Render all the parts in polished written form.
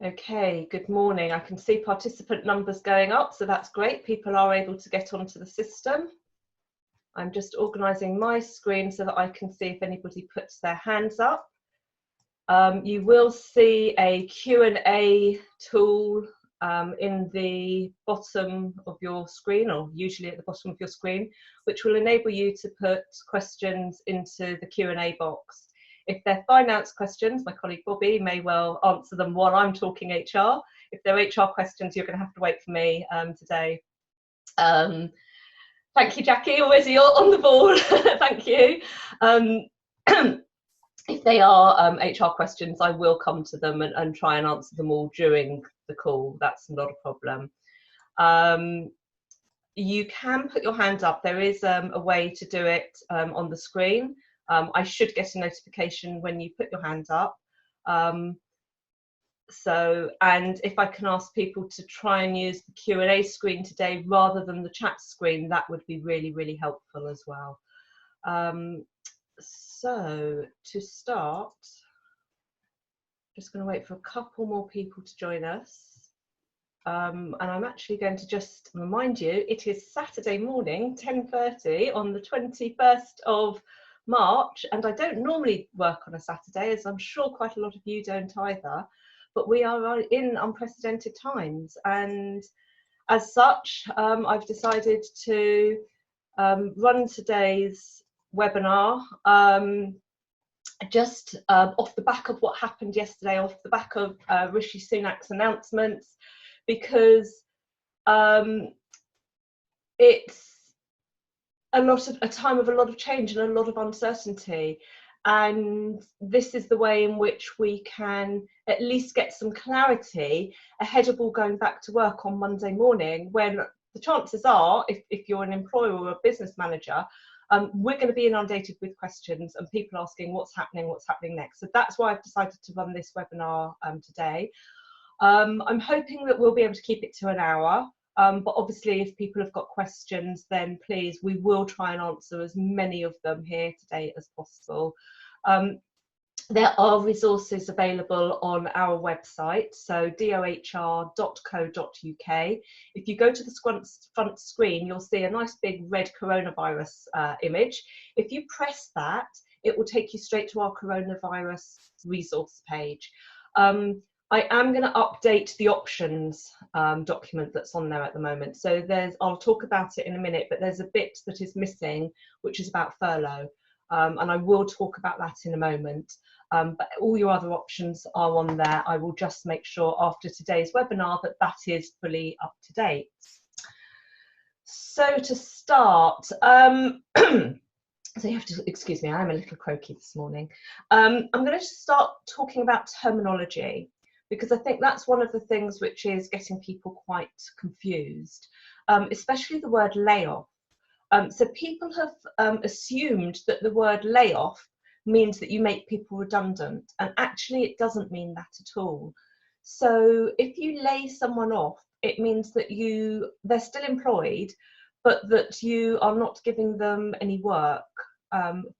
Okay, good morning. I can see participant numbers going up, so that's great. People are able to get onto the system. I'm just organising my screen so that I can see if anybody puts their hands up. You will see a Q&A tool in the bottom of your screen, or usually at the bottom of your screen, which will enable you to put questions into the Q&A box. If they're finance questions, my colleague Bobby may well answer them while I'm talking HR. If they're HR questions, you're going to have to wait for me today. Thank you, Jackie, always you're on the ball. Thank you. If they are HR questions, I will come to them and try and answer them all during the call. That's not a problem. You can put your hand up. There is a way to do it on the screen. I should get a notification when you put your hand up. And if I can ask people to try and use the Q&A screen today rather than the chat screen, that would be really, really helpful as well. So to start, just going to wait for a couple more people to join us. And I'm actually going to just remind you, it is Saturday morning, 10:30 on the 21st of March, and I don't normally work on a Saturday, as I'm sure quite a lot of you don't either, but we are in unprecedented times, and as such I've decided to run today's webinar just off the back of what happened yesterday, off the back of Rishi Sunak's announcements, because it's a time of a lot of change and a lot of uncertainty, and this is the way in which we can at least get some clarity ahead of all going back to work on Monday morning, when the chances are, if you're an employer or a business manager, we're going to be inundated with questions and people asking what's happening next. So that's why I've decided to run this webinar today. I'm hoping that we'll be able to keep it to an hour. But obviously, if people have got questions, then please, we will try and answer as many of them here today as possible. There are resources available on our website, so dohr.co.uk. If you go to the front screen, you'll see a nice big red coronavirus image. If you press that, it will take you straight to our coronavirus resource page. I am going to update the options document that's on there at the moment. So I'll talk about it in a minute, but there's a bit that is missing, which is about furlough. And I will talk about that in a moment. But all your other options are on there. I will just make sure after today's webinar that that is fully up to date. So to start, so you have to excuse me, I am a little croaky this morning. I'm going to start talking about terminology, because I think that's one of the things which is getting people quite confused, especially the word layoff. So people have assumed that the word layoff means that you make people redundant, and actually it doesn't mean that at all. So if you lay someone off, it means that they're still employed, but that you are not giving them any work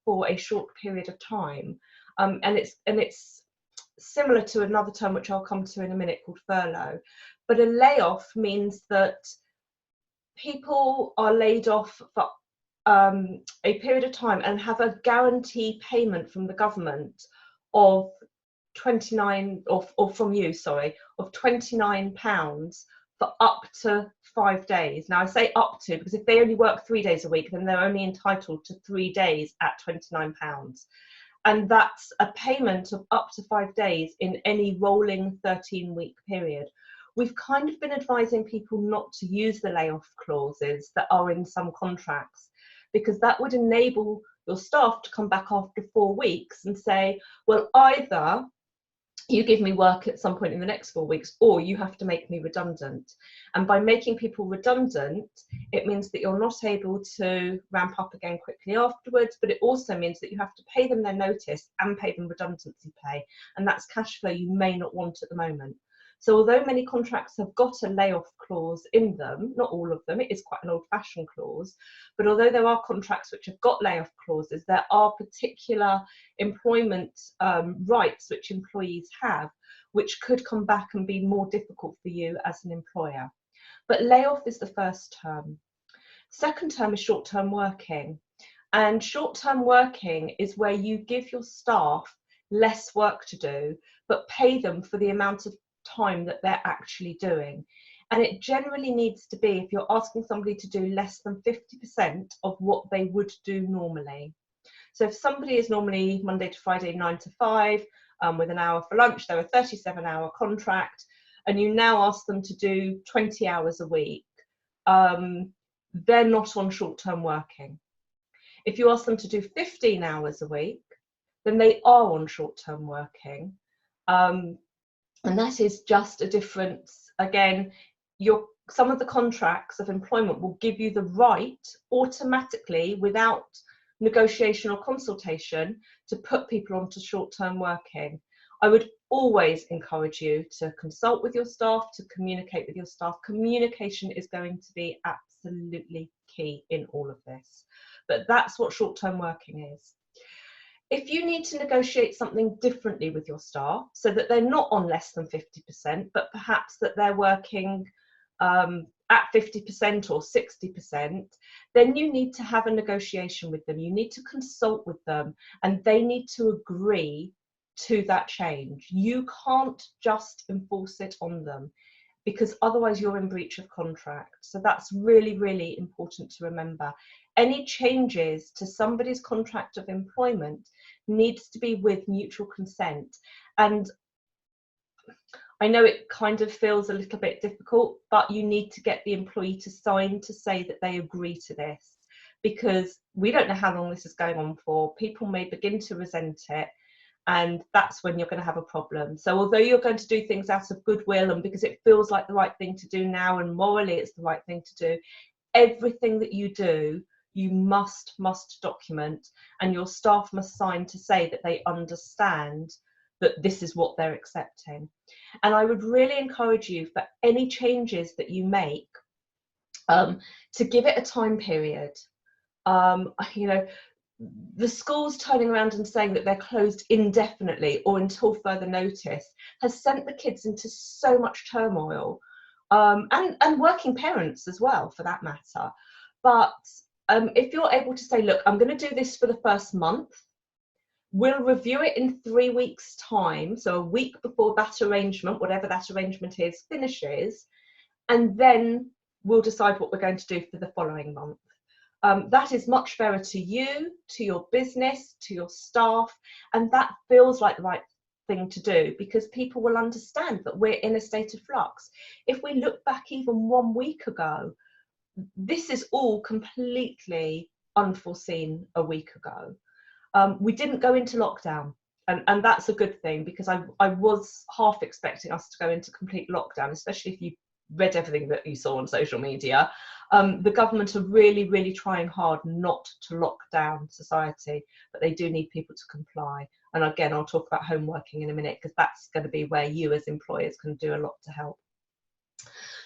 for a short period of time. And it's similar to another term which I'll come to in a minute called furlough. But a layoff means that people are laid off for a period of time and have a guarantee payment from the government of £29 for up to 5 days. Now I say up to because if they only work 3 days a week, then they're only entitled to 3 days at £29. And that's a payment of up to 5 days in any rolling 13-week period. We've kind of been advising people not to use the layoff clauses that are in some contracts, because that would enable your staff to come back after 4 weeks and say, well, either you give me work at some point in the next 4 weeks, or you have to make me redundant. And by making people redundant, it means that you're not able to ramp up again quickly afterwards, but it also means that you have to pay them their notice and pay them redundancy pay. And that's cash flow you may not want at the moment. So although many contracts have got a layoff clause in them, not all of them, it is quite an old-fashioned clause, but although there are contracts which have got layoff clauses, there are particular employment rights which employees have, which could come back and be more difficult for you as an employer. But layoff is the first term. Second term is short-term working. And short-term working is where you give your staff less work to do, but pay them for the amount of time that they're actually doing. And it generally needs to be, if you're asking somebody to do less than 50% of what they would do normally. So if somebody is normally Monday to Friday 9 to 5 with an hour for lunch, they're a 37-hour contract, and you now ask them to do 20 hours a week, they're not on short-term working. If you ask them to do 15 hours a week, then they are on short-term working. And that is just a difference. Again, some of the contracts of employment will give you the right automatically, without negotiation or consultation, to put people onto short-term working. I would always encourage you to consult with your staff, to communicate with your staff. Communication is going to be absolutely key in all of this. But that's what short-term working is. If you need to negotiate something differently with your staff, so that they're not on less than 50%, but perhaps that they're working at 50% or 60%, then you need to have a negotiation with them. You need to consult with them, and they need to agree to that change. You can't just enforce it on them, because otherwise you're in breach of contract. So that's really, really important to remember. Any changes to somebody's contract of employment needs to be with mutual consent. And I know it kind of feels a little bit difficult, but you need to get the employee to sign to say that they agree to this, because we don't know how long this is going on for. People may begin to resent it, and that's when you're going to have a problem. So although you're going to do things out of goodwill and because it feels like the right thing to do now, and morally it's the right thing to do, everything that you do, you must document, and your staff must sign to say that they understand that this is what they're accepting. And I would really encourage you, for any changes that you make, to give it a time period. You know, the schools turning around and saying that they're closed indefinitely or until further notice has sent the kids into so much turmoil, and working parents as well, for that matter. But if you're able to say, look, I'm going to do this for the first month, we'll review it in 3 weeks' time, so a week before that arrangement, whatever that arrangement is, finishes, and then we'll decide what we're going to do for the following month. That is much fairer to you, to your business, to your staff, and that feels like the right thing to do, because people will understand that we're in a state of flux. If we look back even 1 week ago, this is all completely unforeseen a week ago. We didn't go into lockdown, and that's a good thing, because I was half expecting us to go into complete lockdown, especially if you read everything that you saw on social media. The government are really, really trying hard not to lock down society, but they do need people to comply. And again, I'll talk about home working in a minute, because that's going to be where you as employers can do a lot to help.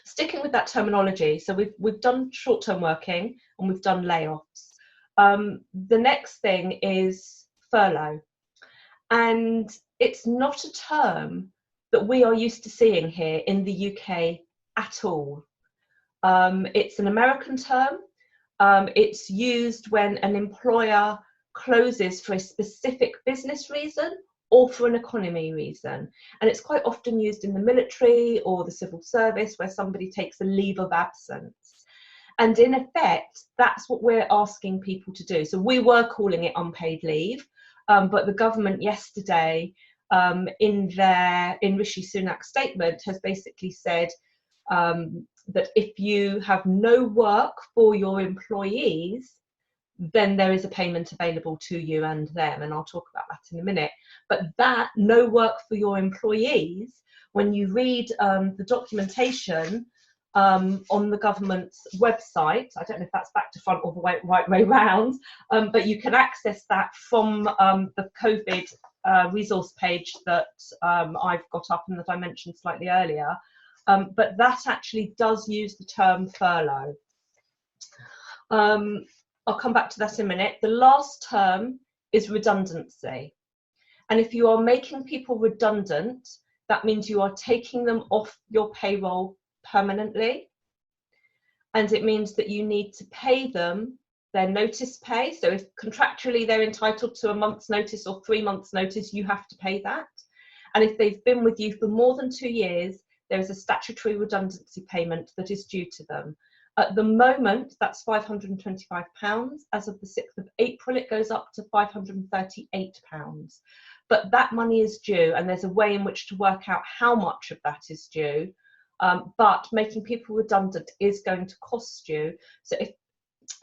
Sticking with that terminology, so we've done short-term working and we've done layoffs. The next thing is furlough, and it's not a term that we are used to seeing here in the UK at all. It's an American term. It's used when an employer closes for a specific business reason or for an economy reason, and it's quite often used in the military or the civil service, where somebody takes a leave of absence. And in effect, that's what we're asking people to do. So we were calling it unpaid leave, but the government yesterday, in Rishi Sunak's statement, has basically said that if you have no work for your employees, then there is a payment available to you and them, and I'll talk about that in a minute. But that no work for your employees, when you read the documentation on the government's website, I don't know if that's back to front or the right way round, but you can access that from the COVID resource page that I've got up and that I mentioned slightly earlier. But that actually does use the term furlough. I'll come back to that in a minute. The last term is redundancy. And if you are making people redundant, that means you are taking them off your payroll permanently. And it means that you need to pay them their notice pay. So if contractually they're entitled to a month's notice or 3 months notice, you have to pay that. And if they've been with you for more than 2 years, there is a statutory redundancy payment that is due to them. At the moment, that's £525. As of the 6th of April, it goes up to £538. But that money is due, and there's a way in which to work out how much of that is due. But making people redundant is going to cost you. So if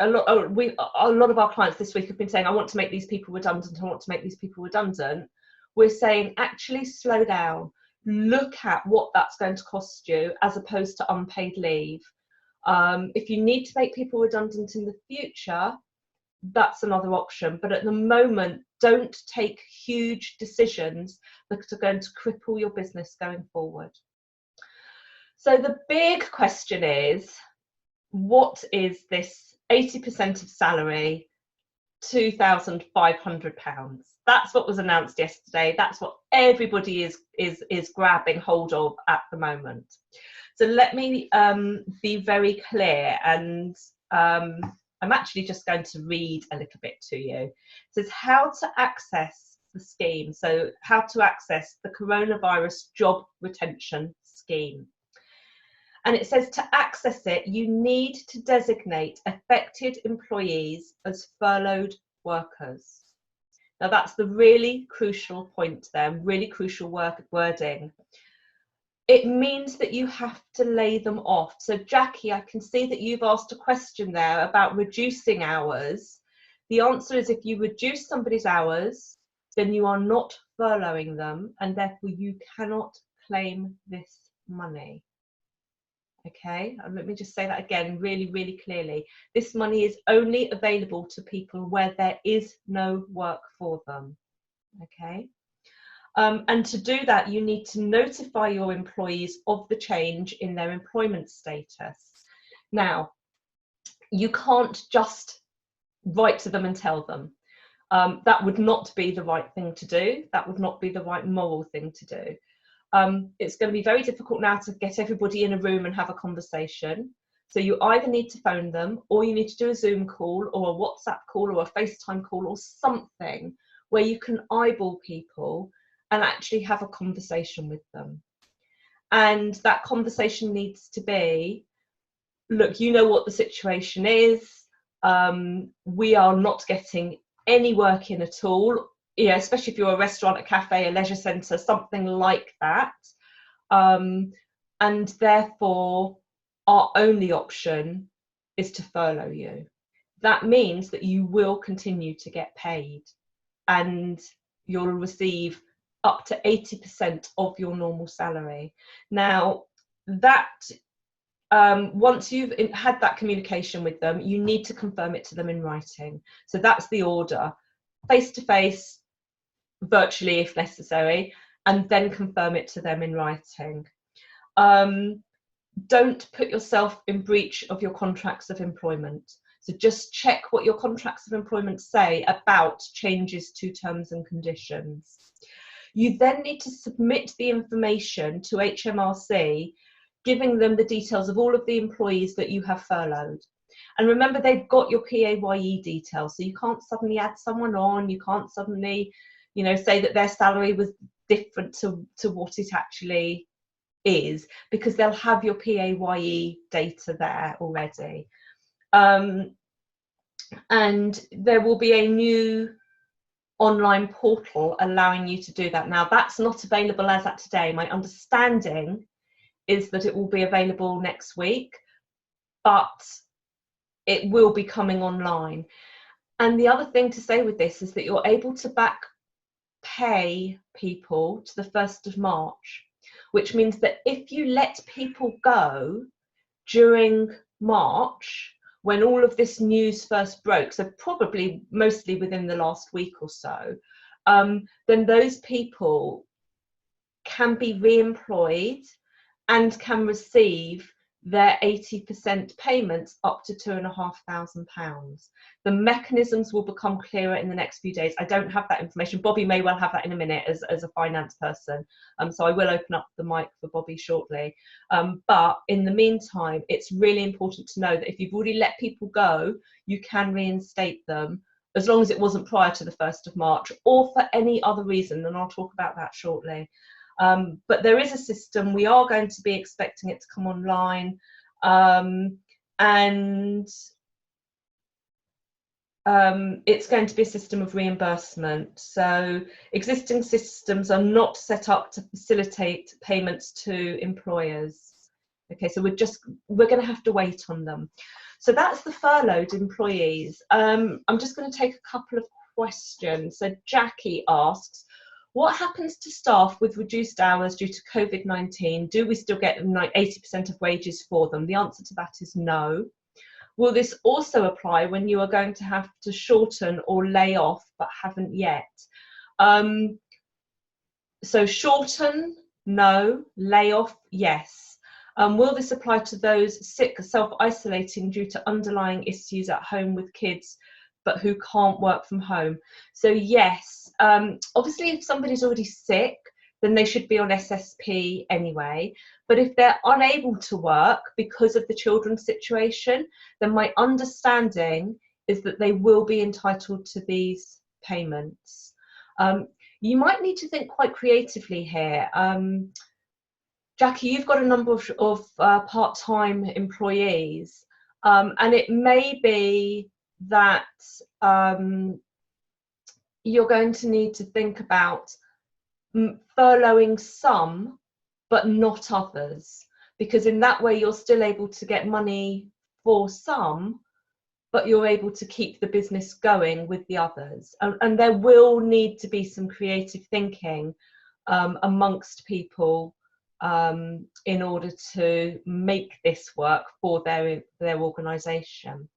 a lot of our clients this week have been saying, I want to make these people redundant, I want to make these people redundant. We're saying, actually slow down, look at what that's going to cost you as opposed to unpaid leave. If you need to make people redundant in the future, that's another option. But at the moment, don't take huge decisions that are going to cripple your business going forward. So the big question is, what is this 80% of salary, £2,500? That's what was announced yesterday. That's what everybody is grabbing hold of at the moment. So let me be very clear, and I'm actually just going to read a little bit to you. It says how to access the scheme. So how to access the coronavirus job retention scheme. And it says to access it, you need to designate affected employees as furloughed workers. Now that's the really crucial point there, really crucial wording. It means that you have to lay them off. So Jackie, I can see that you've asked a question there about reducing hours. The answer is, if you reduce somebody's hours, then you are not furloughing them, and therefore you cannot claim this money. Okay, and let me just say that again really, really clearly. This money is only available to people where there is no work for them. Okay. And to do that, you need to notify your employees of the change in their employment status. Now, you can't just write to them and tell them. That would not be the right thing to do. That would not be the right moral thing to do. It's going to be very difficult now to get everybody in a room and have a conversation. So you either need to phone them, or you need to do a Zoom call or a WhatsApp call or a FaceTime call or something where you can eyeball people and actually have a conversation with them. And that conversation needs to be, look, you know what the situation is. We are not getting any work in at all. Yeah, especially if you're a restaurant, a cafe, a leisure centre, something like that. And therefore, our only option is to furlough you. That means that you will continue to get paid, and you'll receive up to 80% of your normal salary. Now, that once you've had that communication with them, you need to confirm it to them in writing. So that's the order: face-to-face, virtually if necessary, and then confirm it to them in writing. Don't put yourself in breach of your contracts of employment. So just check what your contracts of employment say about changes to terms and conditions. You then need to submit the information to HMRC, giving them the details of all of the employees that you have furloughed. And remember, they've got your PAYE details, so you can't suddenly add someone on, you can't suddenly, you know, say that their salary was different to what it actually is, because they'll have your PAYE data there already. And there will be a new online portal allowing you to do that. Now, that's not available as at today. My understanding is that it will be available next week, but it will be coming online. And the other thing to say with this is that you're able to back pay people to the 1st of March, which means that if you let people go during March, when all of this news first broke, so probably mostly within the last week or so, then those people can be re-employed and can receive their 80% payments up to £2,500. The mechanisms will become clearer in the next few days. I don't have that information. Bobby may well have that in a minute as a finance person. So I will open up the mic for Bobby shortly. But in the meantime, it's really important to know that if you've already let people go, you can reinstate them as long as it wasn't prior to the 1st of March or for any other reason, and I'll talk about that shortly. But there is a system. We are going to be expecting it to come online, and it's going to be a system of reimbursement. So existing systems are not set up to facilitate payments to employers. Okay, so we're going to have to wait on them. So that's the furloughed employees. I'm just going to take a couple of questions. So Jackie asks, what happens to staff with reduced hours due to COVID-19? Do we still get like 80% of wages for them? The answer to that is no. Will this also apply when you are going to have to shorten or lay off but haven't yet? So shorten, no. Lay off, yes. Will this apply to those sick, self-isolating due to underlying issues at home with kids but who can't work from home? So yes, obviously if somebody's already sick, then they should be on SSP anyway. But if they're unable to work because of the children's situation, then my understanding is that they will be entitled to these payments. You might need to think quite creatively here. Jackie, you've got a number of part-time employees, and it may be that you're going to need to think about furloughing some but not others, because in that way you're still able to get money for some, but you're able to keep the business going with the others. And there will need to be some creative thinking amongst people in order to make this work for their organisation.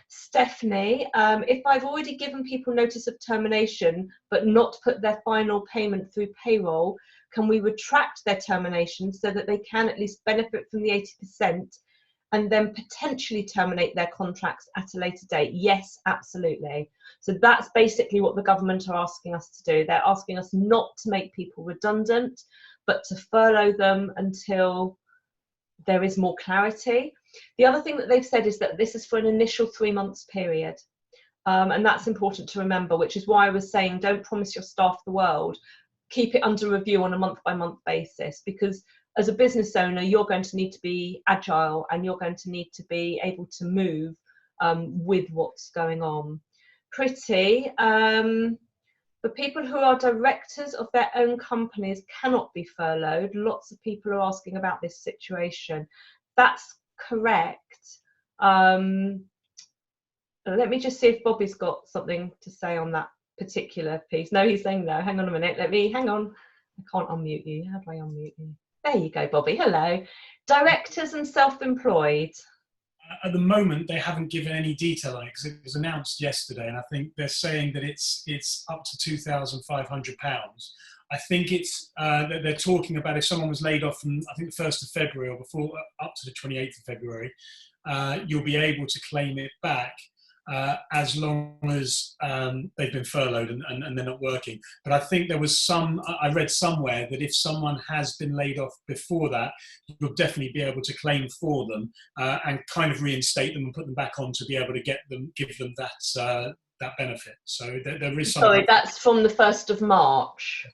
Stephanie, if I've already given people notice of termination but not put their final payment through payroll, can we retract their termination so that they can at least benefit from the 80% and then potentially terminate their contracts at a later date? Yes, absolutely. So that's basically what the government are asking us to do. They're asking us not to make people redundant, but to furlough them until there is more clarity. The other thing that they've said is that this is for an initial 3 months period. And that's important to remember, which is why I was saying don't promise your staff the world. Keep it under review on a month-by-month basis, because as a business owner, you're going to need to be agile and you're going to need to be able to move with what's going on. Pretty, for people who are directors of their own companies cannot be furloughed. Lots of people are asking about this situation. That's correct. Let me just see if Bobby's got something to say on that particular piece. No, he's saying no. Hang on a minute. Hang on. I can't unmute you. How do I unmute you? There you go, Bobby. Hello. Directors and self-employed. At the moment, they haven't given any detail on it because it was announced yesterday, and I think they're saying that it's up to £2,500. I think it's that they're talking about if someone was laid off from I think the 1st of February or before up to the 28th of February, you'll be able to claim it back. As long as they've been furloughed and they're not working. But I think there was I read somewhere that if someone has been laid off before that, you'll definitely be able to claim for them and kind of reinstate them and put them back on to be able to give them that benefit. So there is some. Sorry, that's from the 1st of March.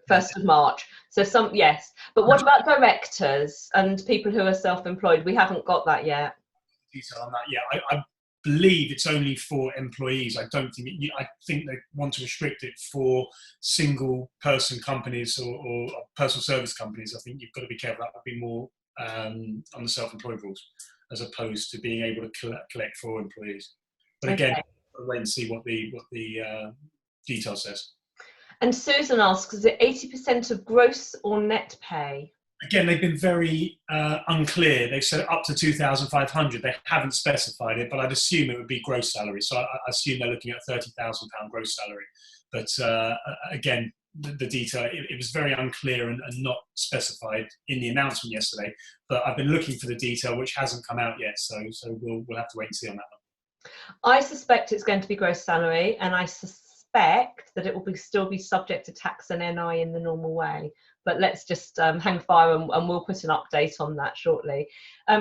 1st of March. So yes. But what about directors and people who are self-employed? We haven't got that yet. Detail on that, yeah. I believe it's only for employees. I don't think I think they want to restrict it for single person companies or personal service companies. I think you've got to be careful. That would be more on the self-employed rules as opposed to being able to collect for employees. But again, okay. I'll wait and see what the detail says. And Susan asks, is it 80% of gross or net pay? Again, they've been very unclear. They've said up to 2,500. They haven't specified it, but I'd assume it would be gross salary. So I assume they're looking at £30,000 gross salary. But again, the detail. It was very unclear and not specified in the announcement yesterday. But I've been looking for the detail, which hasn't come out yet. So we'll have to wait and see on that one. I suspect it's going to be gross salary, and I suspect that it will still be subject to tax and NI in the normal way. But let's just hang fire, and we'll put an update on that shortly.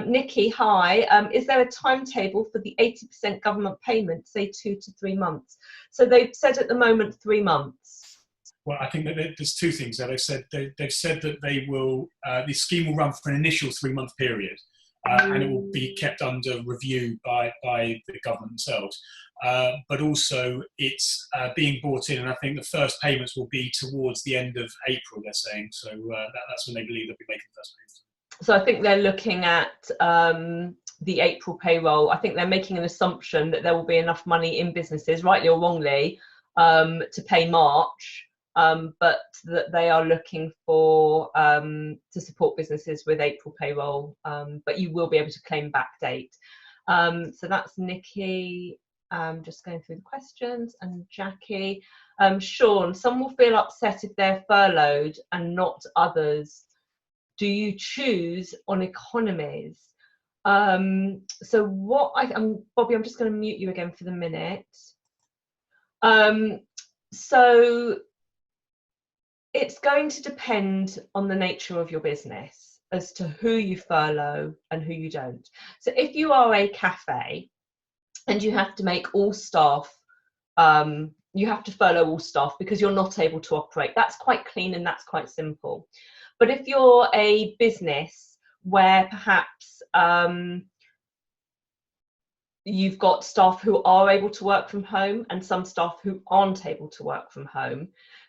Nikki, hi. Is there a timetable for the 80% government payment, say 2 to 3 months? So they've said at the moment 3 months. Well, I think that there's two things there. They've said that they will. The scheme will run for an initial 3-month period, and it will be kept under review by the government themselves. But also, it's being brought in, and I think the first payments will be towards the end of April. They're saying so. That's when they believe they'll be making the first payments. So I think they're looking at the April payroll. I think they're making an assumption that there will be enough money in businesses, rightly or wrongly, to pay March. But that they are looking for to support businesses with April payroll, but you will be able to claim back date. So that's Nikki. Just going through the questions, and Jackie. Sean, some will feel upset if they're furloughed and not others. Do you choose on economies? So what Bobby, I'm just going to mute you again for the minute. So it's going to depend on the nature of your business as to who you furlough and who you don't. So if you are a cafe and you have to make all staff, you have to furlough all staff because you're not able to operate. That's quite clean and that's quite simple. But if you're a business where perhaps you've got staff who are able to work from home and some staff who aren't able to work from home,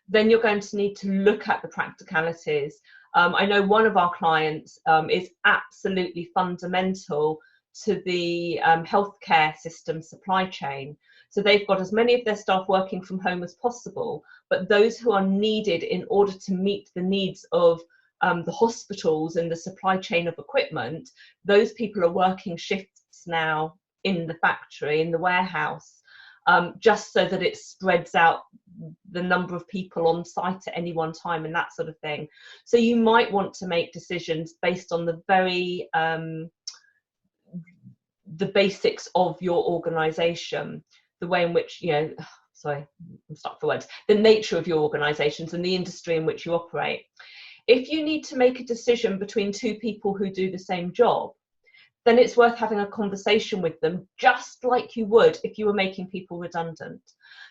then you're going to need to look at the practicalities. I know one of our clients is absolutely fundamental to the healthcare system supply chain. So they've got as many of their staff working from home as possible, but those who are needed in order to meet the needs of the hospitals and the supply chain of equipment, those people are working shifts now in the factory, in the warehouse, just so that it spreads out the number of people on site at any one time and that sort of thing. So you might want to make decisions based on the very the basics of your organization, the way in which, sorry, I'm stuck for words, the nature of your organizations and the industry in which you operate. If you need to make a decision between two people who do the same job, then it's worth having a conversation with them, just like you would if you were making people redundant.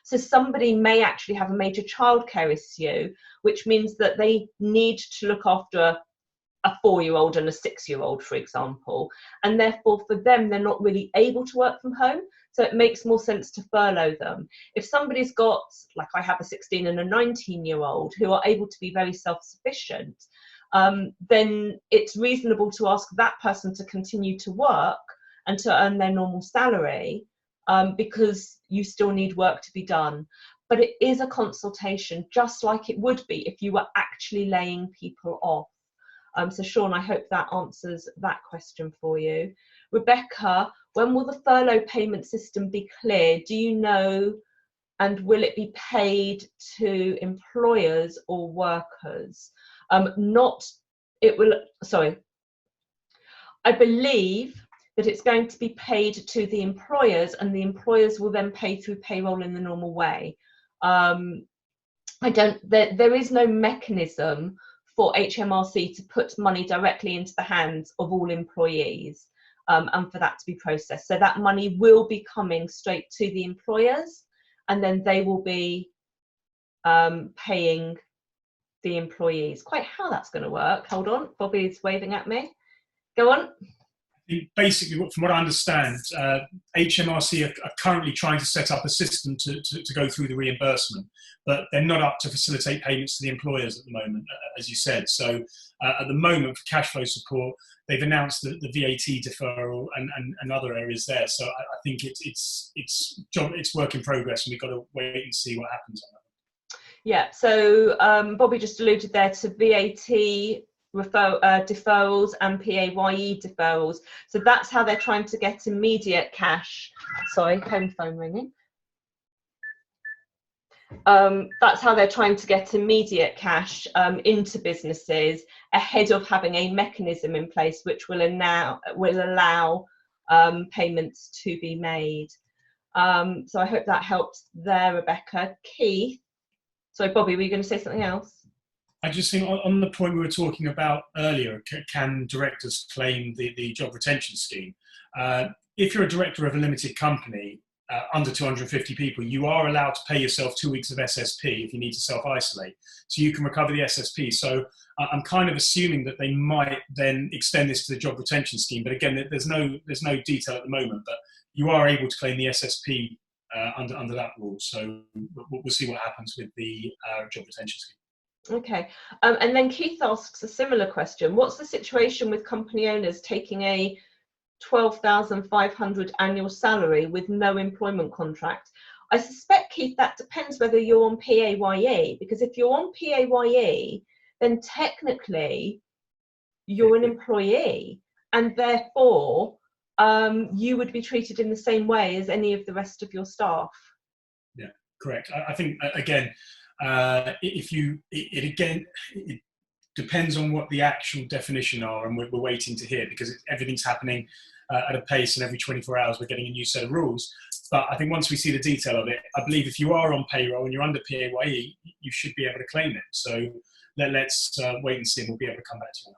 So somebody may actually have a major childcare issue, which means that they need to look after a 4-year-old and a 6-year-old, for example, and therefore for them, they're not really able to work from home. So it makes more sense to furlough them. If somebody's got, like I have a 16 and a 19-year-old who are able to be very self-sufficient, then it's reasonable to ask that person to continue to work and to earn their normal salary, because you still need work to be done. But it is a consultation, just like it would be if you were actually laying people off. So Sean, I hope that answers that question for you. Rebecca, when will the furlough payment system be clear? Do you know, and will it be paid to employers or workers? I believe that it's going to be paid to the employers, and the employers will then pay through payroll in the normal way. There is no mechanism for HMRC to put money directly into the hands of all employees, and for that to be processed. So that money will be coming straight to the employers, and then they will be paying the employees. Quite how that's going to work. Hold on, Bobby's waving at me. Go on. Basically, from what I understand, HMRC are currently trying to set up a system to go through the reimbursement, but they're not up to facilitate payments to the employers at the moment, as you said. So at the moment, for cash flow support, they've announced the VAT deferral and other areas there. So I think it's work in progress, and we've got to wait and see what happens on that. Yeah, so Bobby just alluded there to VAT deferrals and PAYE deferrals. So that's how they're trying to get immediate cash. Sorry, home phone ringing. That's how they're trying to get immediate cash into businesses ahead of having a mechanism in place which will allow payments to be made. So I hope that helps there, Rebecca. Keith, sorry, Bobby, were you going to say something else? I just think on the point we were talking about earlier, can directors claim the job retention scheme? If you're a director of a limited company, under 250 people, you are allowed to pay yourself 2 weeks of SSP if you need to self-isolate. So you can recover the SSP. So I'm kind of assuming that they might then extend this to the job retention scheme. But again, there's no detail at the moment, but you are able to claim the SSP under that rule. So we'll see what happens with the job retention scheme. Okay, and then Keith asks a similar question. What's the situation with company owners taking a 12,500 annual salary with no employment contract? I suspect, Keith, that depends whether you're on PAYE, because if you're on PAYE, then technically you're an employee, and therefore you would be treated in the same way as any of the rest of your staff. Yeah, correct. I think, again, it depends on what the actual definition are, and we're waiting to hear, because everything's happening at a pace, and every 24 hours we're getting a new set of rules. But I think once we see the detail of it, I believe if you are on payroll and you're under PAYE, you should be able to claim it. So let's wait and see, and we'll be able to come back to you on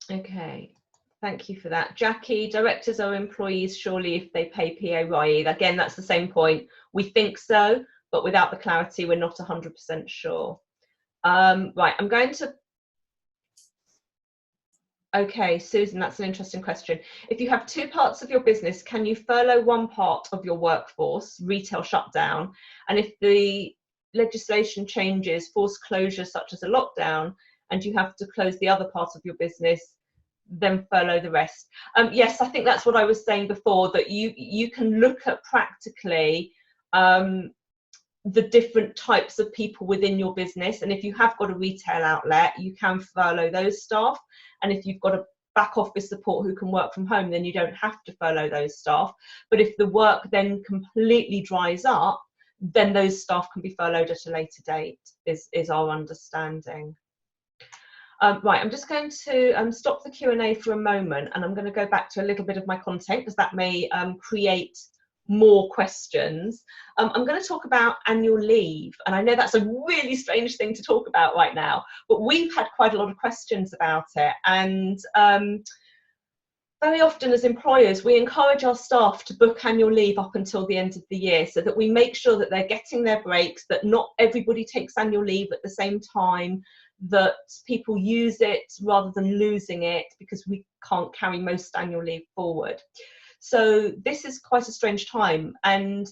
that. Okay, thank you for that. Jackie, directors are employees surely if they pay PAYE. Again, that's the same point. We think so, but without the clarity, we're not 100% sure. Right, I'm going to... Okay, Susan, that's an interesting question. If you have two parts of your business, can you furlough one part of your workforce, retail shutdown? And if the legislation changes, forced closure such as a lockdown, and you have to close the other part of your business, then furlough the rest? Yes, I think that's what I was saying before, that you can look at practically the different types of people within your business. And if you have got a retail outlet, you can furlough those staff. And if you've got a back office support who can work from home, then you don't have to furlough those staff. But if the work then completely dries up, then those staff can be furloughed at a later date, is our understanding. Right, I'm just going to stop the Q&A for a moment, and I'm going to go back to a little bit of my content, because that may create more questions. I'm going to talk about annual leave, and I know that's a really strange thing to talk about right now, but we've had quite a lot of questions about it, and very often as employers we encourage our staff to book annual leave up until the end of the year, so that we make sure that they're getting their breaks, that not everybody takes annual leave at the same time, that people use it rather than losing it, because we can't carry most annual leave forward. So this is quite a strange time, and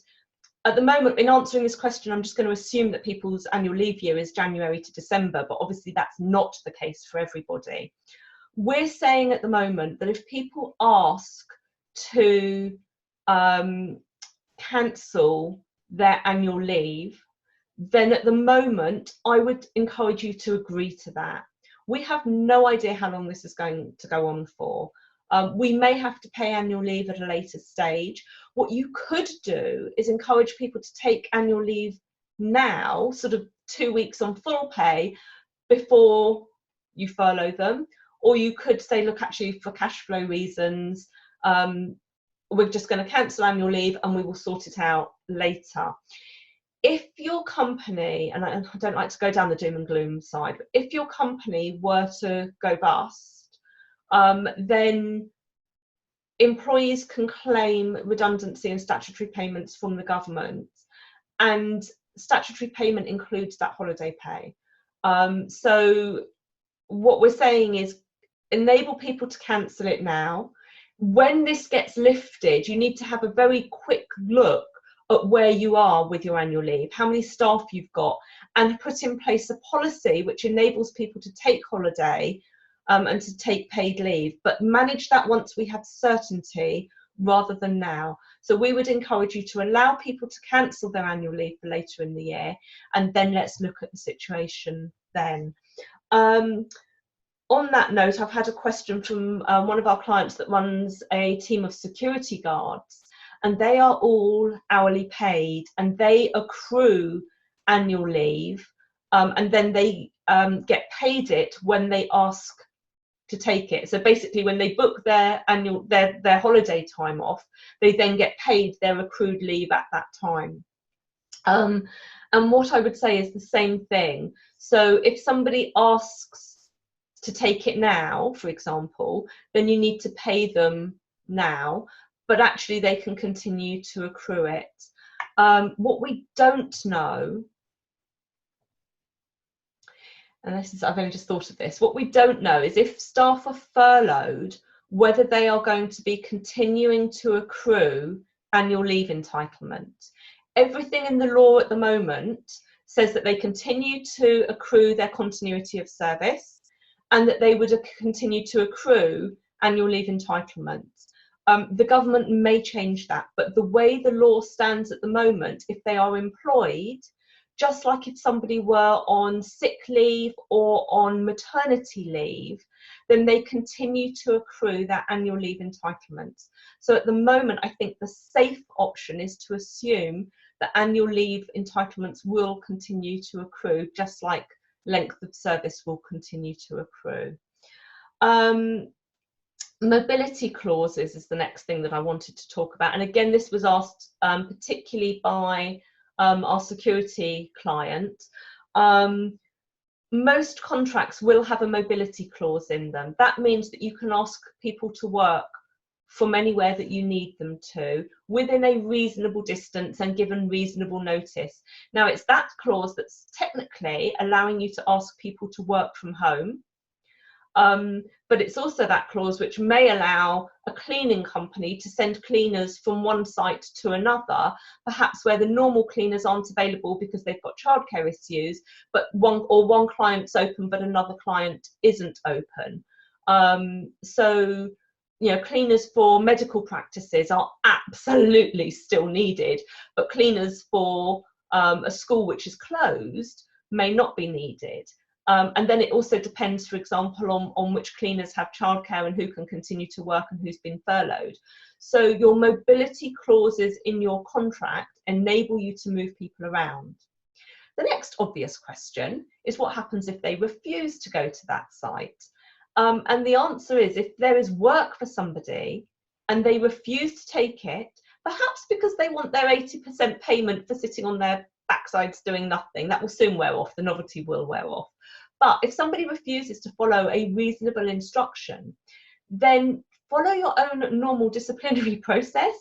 at the moment, in answering this question, I'm just going to assume that people's annual leave year is January to December, but obviously that's not the case for everybody. We're saying at the moment that if people ask to cancel their annual leave, then at the moment I would encourage you to agree to that. We have no idea how long this is going to go on for. We may have to pay annual leave at a later stage. What you could do is encourage people to take annual leave now, sort of 2 weeks on full pay before you furlough them. Or you could say, look, actually for cash flow reasons, we're just going to cancel annual leave and we will sort it out later. If your company, and I don't like to go down the doom and gloom side, but if your company were to go bust, then employees can claim redundancy and statutory payments from the government, and statutory payment includes that holiday pay. So what we're saying is enable people to cancel it now. When this gets lifted, you need to have a very quick look at where you are with your annual leave, how many staff you've got, and put in place a policy which enables people to take holiday and to take paid leave, but manage that once we have certainty rather than now. So we would encourage you to allow people to cancel their annual leave for later in the year, and then let's look at the situation then. On that note, I've had a question from one of our clients that runs a team of security guards, and they are all hourly paid, and they accrue annual leave, and then they get paid it when they ask to take it. So basically, when they book their holiday time off, they then get paid their accrued leave at that time. And what I would say is the same thing. So if somebody asks to take it now, for example, then you need to pay them now, but actually they can continue to accrue it. What we don't know, and this is, I've only just thought of this, what we don't know is if staff are furloughed, whether they are going to be continuing to accrue annual leave entitlement. Everything in the law at the moment says that they continue to accrue their continuity of service and that they would continue to accrue annual leave entitlement. The government may change that, but the way the law stands at the moment, if they are employed, just like if somebody were on sick leave or on maternity leave, then they continue to accrue that annual leave entitlement. So at the moment, I think the safe option is to assume that annual leave entitlements will continue to accrue, just like length of service will continue to accrue. Mobility clauses is the next thing that I wanted to talk about. And again, this was asked particularly by our security client. Most contracts will have a mobility clause in them. That means that you can ask people to work from anywhere that you need them to within a reasonable distance and given reasonable notice. Now, it's that clause that's technically allowing you to ask people to work from home. But it's also that clause which may allow a cleaning company to send cleaners from one site to another, perhaps where the normal cleaners aren't available because they've got childcare issues, but one client's open but another client isn't open. So, you know, cleaners for medical practices are absolutely still needed, but cleaners for a school which is closed may not be needed. And then it also depends, for example, on which cleaners have childcare and who can continue to work and who's been furloughed. So your mobility clauses in your contract enable you to move people around. The next obvious question is what happens if they refuse to go to that site? And the answer is, if there is work for somebody and they refuse to take it, perhaps because they want their 80% payment for sitting on their backsides doing nothing, that will soon wear off, the novelty will wear off. But if somebody refuses to follow a reasonable instruction, then follow your own normal disciplinary process.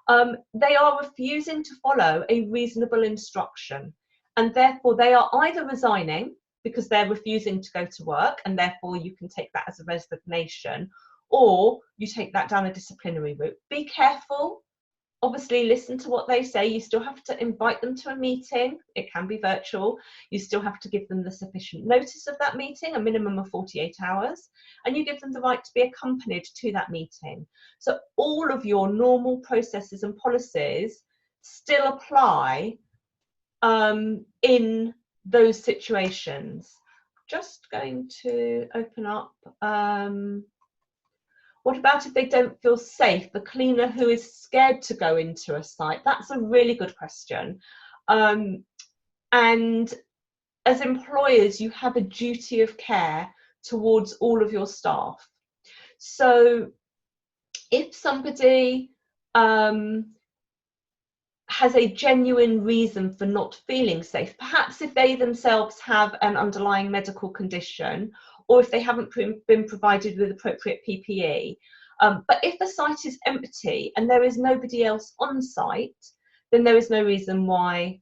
They are refusing to follow a reasonable instruction, and therefore they are either resigning because they're refusing to go to work, and therefore you can take that as a resignation, or you take that down a disciplinary route. Be careful. Obviously, listen to what they say. You still have to invite them to a meeting. It can be virtual. You still have to give them the sufficient notice of that meeting, a minimum of 48 hours, and you give them the right to be accompanied to that meeting. So all of your normal processes and policies still apply in those situations. Just going to open up. What about if they don't feel safe? The cleaner who is scared to go into a site? That's a really good question. And as employers, you have a duty of care towards all of your staff. So if somebody has a genuine reason for not feeling safe, perhaps if they themselves have an underlying medical condition, or if they haven't been provided with appropriate PPE. But if the site is empty and there is nobody else on site, then there is no reason why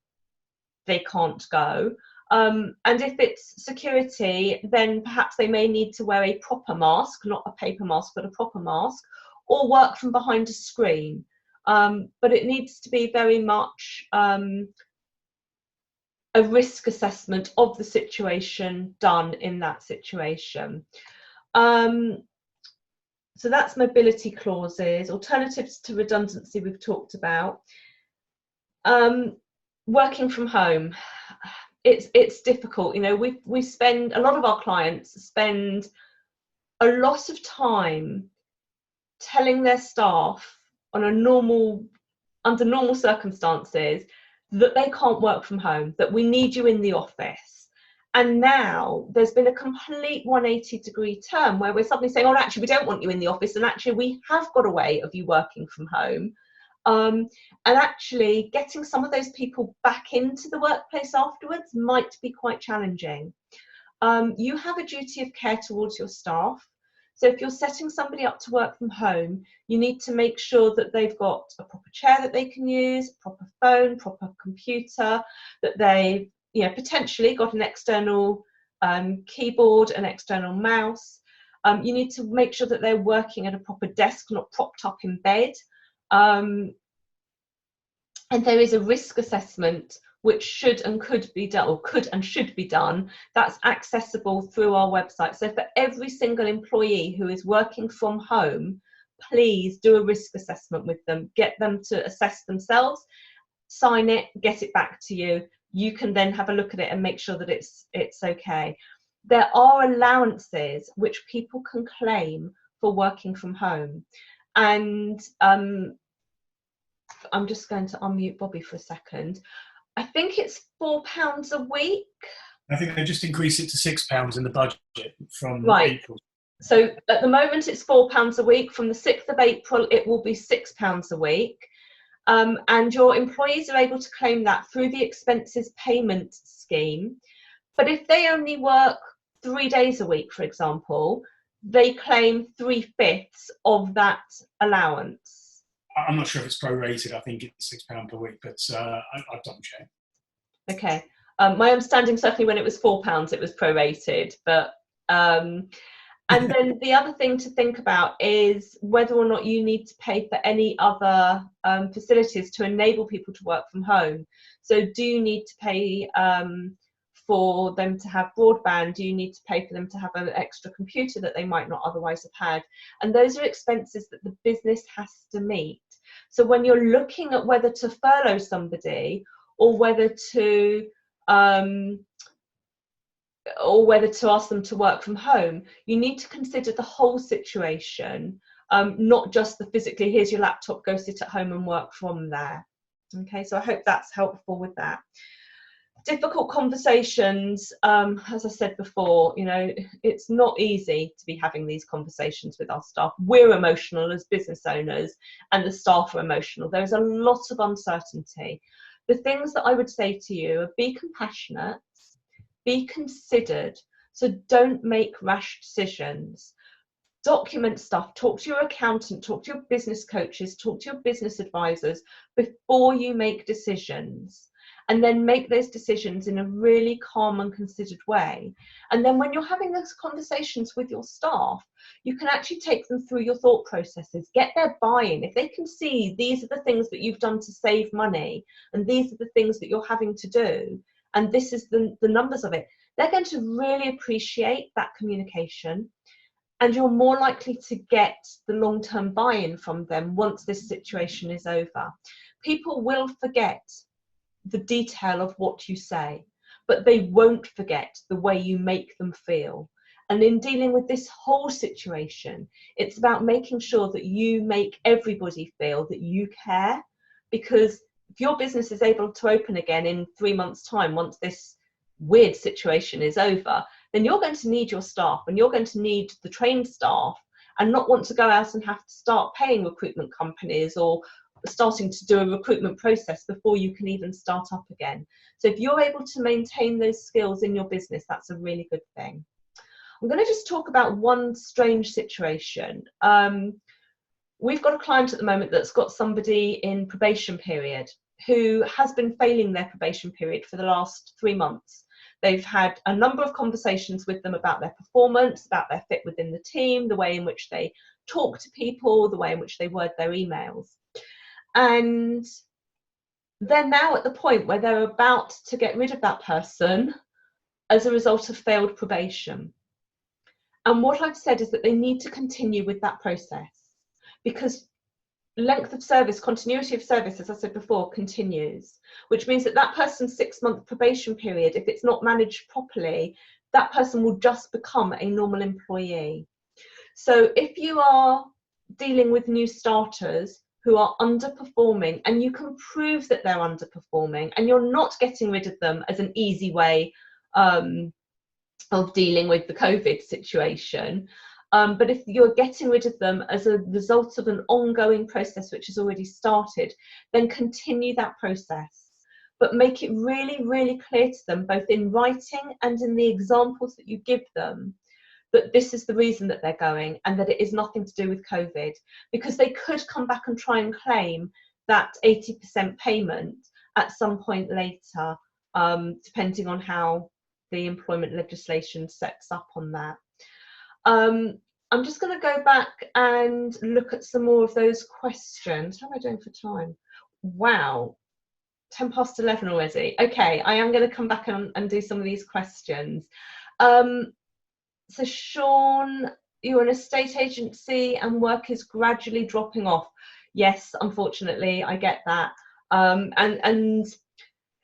they can't go. And if it's security, then perhaps they may need to wear a proper mask, not a paper mask, but a proper mask, or work from behind a screen. But it needs to be very much a risk assessment of the situation done in that situation. So that's mobility clauses. Alternatives to redundancy we've talked about. Working from home, it's difficult. You know, we spend, a lot of our clients spend a lot of time telling their staff on under normal circumstances that they can't work from home, that we need you in the office. And now there's been a complete 180-degree turn where we're suddenly saying, oh, actually, we don't want you in the office, and actually we have got a way of you working from home. And actually getting some of those people back into the workplace afterwards might be quite challenging. You have a duty of care towards your staff. So if you're setting somebody up to work from home, you need to make sure that they've got a proper chair that they can use, proper phone, proper computer, that they've potentially got an external keyboard, an external mouse. You need to make sure that they're working at a proper desk, not propped up in bed. And there is a risk assessment which should and could be done, or could and should be done, that's accessible through our website. So for every single employee who is working from home, please do a risk assessment with them, get them to assess themselves, sign it, get it back to you. You can then have a look at it and make sure that it's okay. There are allowances which people can claim for working from home. And I'm just going to unmute Bobby for a second. I think it's £4 a week. I think they just increased it to £6 in the budget from April. So at the moment it's £4 a week. From the 6th of April, it will be £6 a week. And your employees are able to claim that through the expenses payment scheme. But if they only work 3 days a week, for example, they claim 3/5 of that allowance. I'm not sure if it's prorated. I think it's £6 per week, but I've double check. Okay. My understanding, certainly when it was £4, it was prorated. But and then the other thing to think about is whether or not you need to pay for any other facilities to enable people to work from home. So do you need to pay for them to have broadband? Do you need to pay for them to have an extra computer that they might not otherwise have had? And those are expenses that the business has to meet. So when you're looking at whether to furlough somebody or whether to ask them to work from home, you need to consider the whole situation, not just the physically, here's your laptop, go sit at home and work from there. Okay, so I hope that's helpful with that. Difficult conversations, as I said before, it's not easy to be having these conversations with our staff. We're emotional as business owners, and the staff are emotional. There's a lot of uncertainty. The things that I would say to you are be compassionate, be considered, so don't make rash decisions. Document stuff, talk to your accountant, talk to your business coaches, talk to your business advisors before you make decisions. And then make those decisions in a really calm and considered way. And then when you're having those conversations with your staff, you can actually take them through your thought processes, get their buy-in. If they can see these are the things that you've done to save money, and these are the things that you're having to do, and this is the numbers of it, they're going to really appreciate that communication. And you're more likely to get the long-term buy-in from them once this situation is over. People will forget the detail of what you say, but they won't forget the way you make them feel. And in dealing with this whole situation, it's about making sure that you make everybody feel that you care, because if your business is able to open again in 3 months' time, once this weird situation is over, then you're going to need your staff, and you're going to need the trained staff, and not want to go out and have to start paying recruitment companies or starting to do a recruitment process before you can even start up again. So if you're able to maintain those skills in your business, that's a really good thing. I'm going to just talk about one strange situation. We've got a client at the moment that's got somebody in probation period who has been failing their probation period for the last 3 months. They've had a number of conversations with them about their performance, about their fit within the team, the way in which they talk to people, the way in which they word their emails. And they're now at the point where they're about to get rid of that person as a result of failed probation. And what I've said is that they need to continue with that process, because length of service, continuity of service, as I said before, continues, which means that that person's 6-month probation period, if it's not managed properly, that person will just become a normal employee. So if you are dealing with new starters who are underperforming, and you can prove that they're underperforming, and you're not getting rid of them as an easy way of dealing with the COVID situation. But if you're getting rid of them as a result of an ongoing process which has already started, then continue that process. But make it really, really clear to them, both in writing and in the examples that you give them, that this is the reason that they're going and that it is nothing to do with COVID. Because they could come back and try and claim that 80% payment at some point later, depending on how the employment legislation sets up on that. I'm just going to go back and look at some more of those questions. How am I doing for time? Wow, 11 already. Okay, I am going to come back and do some of these questions. So Sean, you're an estate agency and work is gradually dropping off. Yes, unfortunately, I get that. And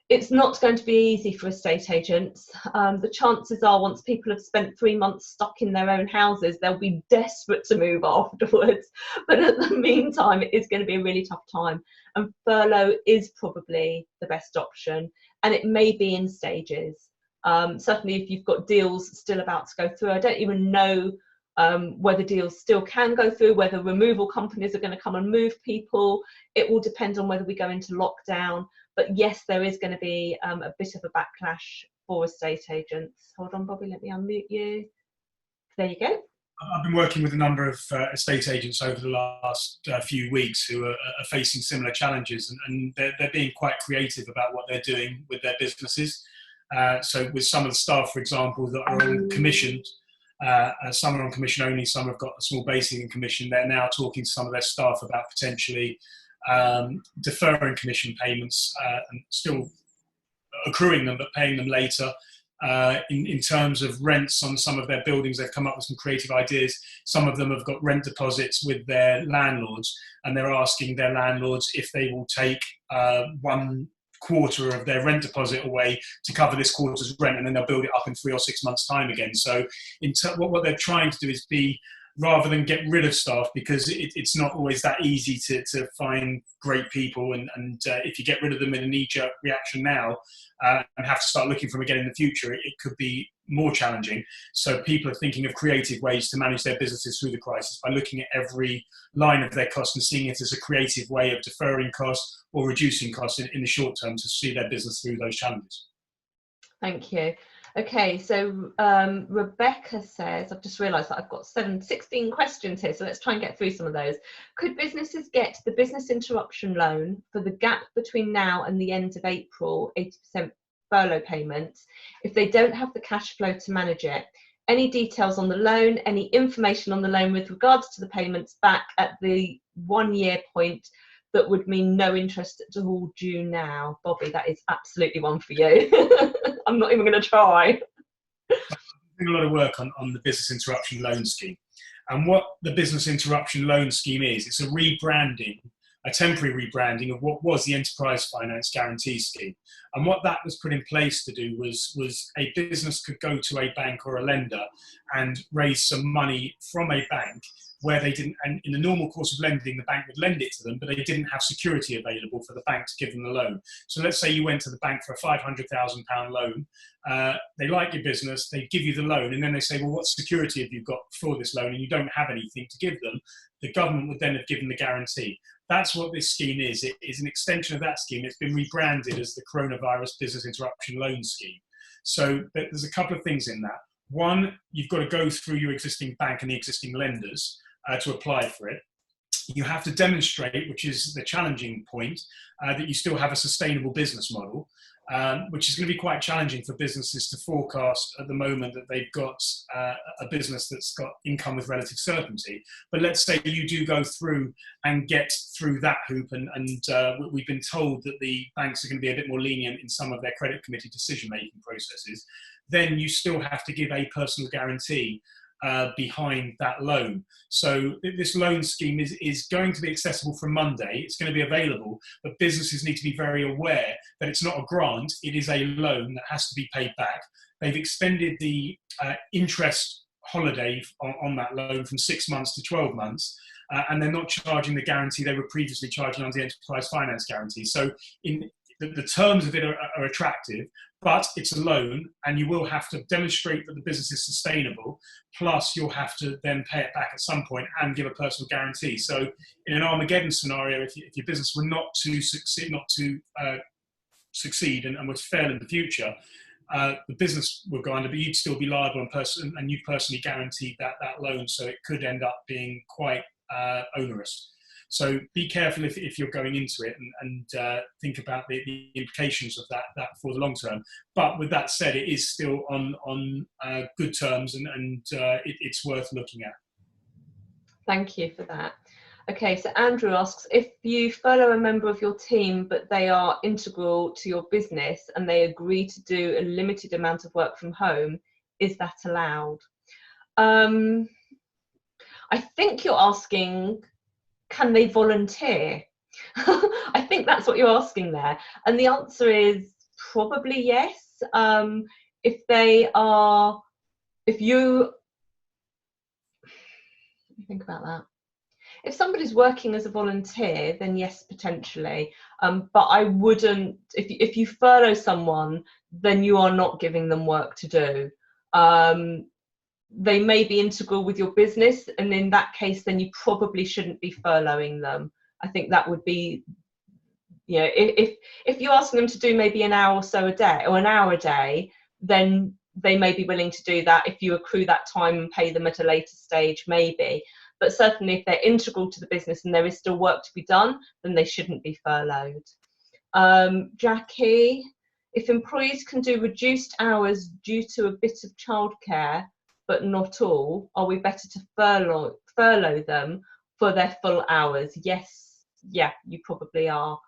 it's not going to be easy for estate agents. The chances are, once people have spent 3 months stuck in their own houses, they'll be desperate to move afterwards. But at the meantime, it is going to be a really tough time. And furlough is probably the best option. And it may be in stages. Certainly, if you've got deals still about to go through, I don't even know whether deals still can go through, whether removal companies are going to come and move people. It will depend on whether we go into lockdown. But yes, there is going to be a bit of a backlash for estate agents. Hold on, Bobby, let me unmute you. There you go. I've been working with a number of estate agents over the last few weeks who are facing similar challenges, and they're being quite creative about what they're doing with their businesses. So with some of the staff, for example, that are on commission, some are on commission only, some have got a small basic in commission, they're now talking to some of their staff about potentially deferring commission payments and still accruing them but paying them later. In terms of rents on some of their buildings, they've come up with some creative ideas. Some of them have got rent deposits with their landlords, and they're asking their landlords if they will take 1/4 of their rent deposit away to cover this quarter's rent, and then they'll build it up in 3 or 6 months' time again. So what they're trying to do is be, rather than get rid of staff, because it's not always that easy to find great people, and if you get rid of them in a knee-jerk reaction now and have to start looking for them again in the future, it could be more challenging. So people are thinking of creative ways to manage their businesses through the crisis by looking at every line of their costs and seeing it as a creative way of deferring costs or reducing costs in the short term to see their business through those challenges. Thank you. Okay, so Rebecca says, I've just realised that I've got 16 questions here, so let's try and get through some of those. Could businesses get the business interruption loan for the gap between now and the end of April, 80% furlough payments, if they don't have the cash flow to manage it? Any details on the loan, any information on the loan with regards to the payments back at the 1 year point that would mean no interest at all due now? Bobby, that is absolutely one for you. I'm not even going to try. I'm doing a lot of work on the business interruption loan scheme. And what the business interruption loan scheme is, it's a rebranding, a temporary rebranding of what was the enterprise finance guarantee scheme. And what that was put in place to do was a business could go to a bank or a lender and raise some money from a bank where they didn't, and in the normal course of lending, the bank would lend it to them, but they didn't have security available for the bank to give them the loan. So let's say you went to the bank for a £500,000 loan. They like your business, they give you the loan, and then they say, well, what security have you got for this loan? And you don't have anything to give them. The government would then have given the guarantee. That's what this scheme is. It is an extension of that scheme. It's been rebranded as the Coronavirus Business Interruption Loan Scheme. So there's a couple of things in that. One, you've got to go through your existing bank and the existing lenders to apply for it. You have to demonstrate, which is the challenging point, that you still have a sustainable business model, which is going to be quite challenging for businesses to forecast at the moment that they've got a business that's got income with relative certainty. But let's say you do go through and get through that hoop, and we've been told that the banks are going to be a bit more lenient in some of their credit committee decision-making processes. Then you still have to give a personal guarantee behind that loan. So this loan scheme is going to be accessible from Monday. It's going to be available, but businesses need to be very aware that it's not a grant, it is a loan that has to be paid back. They've extended the interest holiday on that loan from 6 months to 12 months. and they're not charging the guarantee they were previously charging under the enterprise finance guarantee. So the terms of it are attractive, but it's a loan and you will have to demonstrate that the business is sustainable, plus you'll have to then pay it back at some point and give a personal guarantee. So in an Armageddon scenario, if your business were not to succeed and would fail in the future, the business would go under, but you'd still be liable and you personally guaranteed that loan, so it could end up being quite onerous. So be careful if you're going into it and think about the implications of that for the long term. But with that said, it is still on good terms and it's worth looking at. Thank you for that. Okay, so Andrew asks, if you furlough a member of your team, but they are integral to your business and they agree to do a limited amount of work from home, is that allowed? I think you're asking, can they volunteer? I think that's what you're asking there. And the answer is probably yes. Think about that. If somebody's working as a volunteer, then yes, potentially. But I wouldn't, if you furlough someone, then you are not giving them work to do. They may be integral with your business, and in that case, then you probably shouldn't be furloughing them. I think that would be, if you're asking them to do maybe an hour or so a day, or an hour a day, then they may be willing to do that. If you accrue that time and pay them at a later stage, maybe. But certainly if they're integral to the business and there is still work to be done, then they shouldn't be furloughed. Jackie, if employees can do reduced hours due to a bit of childcare, but not all, are we better to furlough them for their full hours? Yes, yeah, you probably are.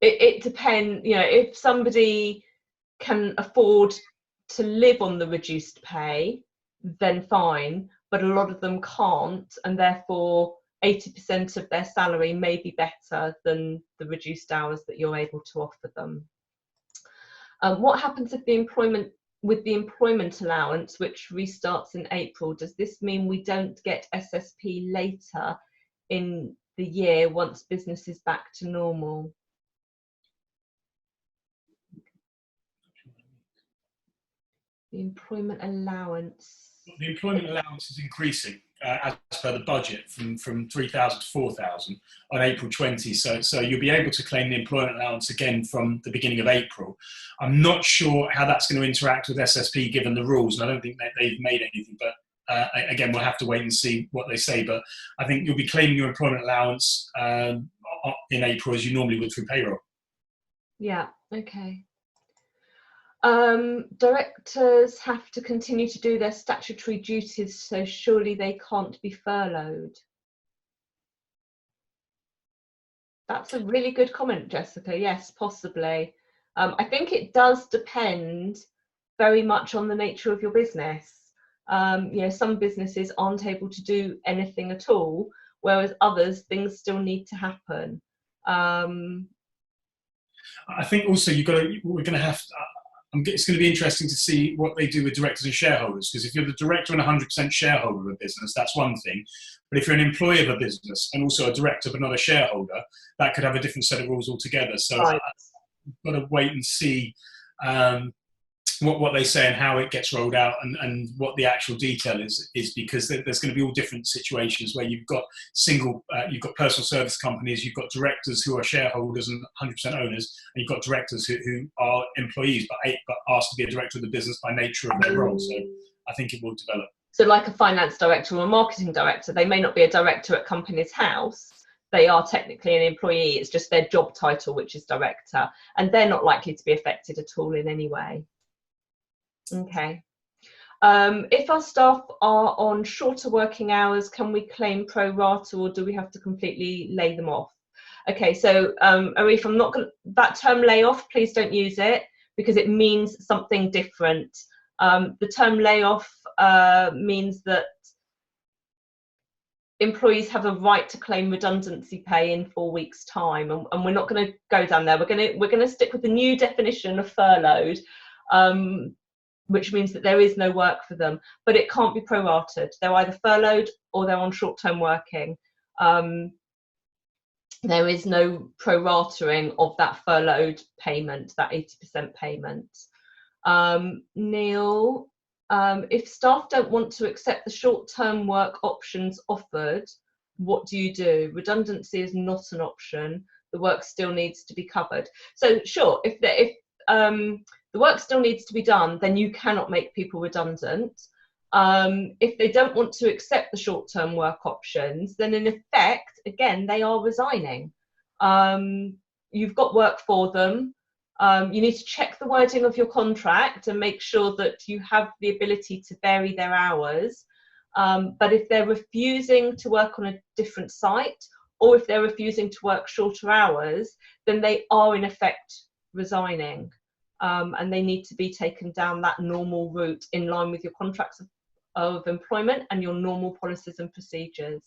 It depends, if somebody can afford to live on the reduced pay, then fine, but a lot of them can't, and therefore 80% of their salary may be better than the reduced hours that you're able to offer them. What happens if with the employment allowance, which restarts in April? Does this mean we don't get SSP later in the year once business is back to normal? The employment allowance. The employment allowance is increasing as per the budget from 3,000 to 4,000 on April 20. So you'll be able to claim the employment allowance again from the beginning of April. I'm not sure how that's going to interact with SSP given the rules, and I don't think that they've made anything. But again, we'll have to wait and see what they say. But I think you'll be claiming your employment allowance in April as you normally would through payroll. Yeah. Okay. Directors have to continue to do their statutory duties, so surely they can't be furloughed. That's a really good comment, Jessica. Yes, possibly. I think it does depend very much on the nature of your business. Some businesses aren't able to do anything at all, whereas others, things still need to happen. I think also it's going to be interesting to see what they do with directors and shareholders, because if you're the director and 100% shareholder of a business, that's one thing. But if you're an employee of a business and also a director but not a shareholder, that could have a different set of rules altogether. So right. I've got to wait and see what they say and how it gets rolled out and what the actual detail is because there's going to be all different situations where you've got you've got personal service companies, you've got directors who are shareholders and 100% owners, and you've got directors who are employees but asked to be a director of the business by nature of their role. So I think it will develop. So like a finance director or a marketing director, they may not be a director at Companies House. They are technically an employee. It's just their job title, which is director, and they're not likely to be affected at all in any way. Okay. If our staff are on shorter working hours, can we claim pro rata, or do we have to completely lay them off? Okay, so Arif, I'm not going to, that term layoff, please don't use it because it means something different. The term layoff means that employees have a right to claim redundancy pay in 4 weeks' time, and we're not going to go down there. We're going to stick with the new definition of furloughed. which means that there is no work for them, but it can't be prorated. They're either furloughed or they're on short-term working. There is no proratering of that furloughed payment, that 80% payment. Neil, if staff don't want to accept the short-term work options offered, what do you do? Redundancy is not an option. The work still needs to be covered. So sure, if the work still needs to be done, then you cannot make people redundant. If they don't want to accept the short-term work options, then in effect, again, they are resigning. You've got work for them. You need to check the wording of your contract and make sure that you have the ability to vary their hours. But if they're refusing to work on a different site, or if they're refusing to work shorter hours, then they are in effect resigning. And they need to be taken down that normal route in line with your contracts of employment and your normal policies and procedures.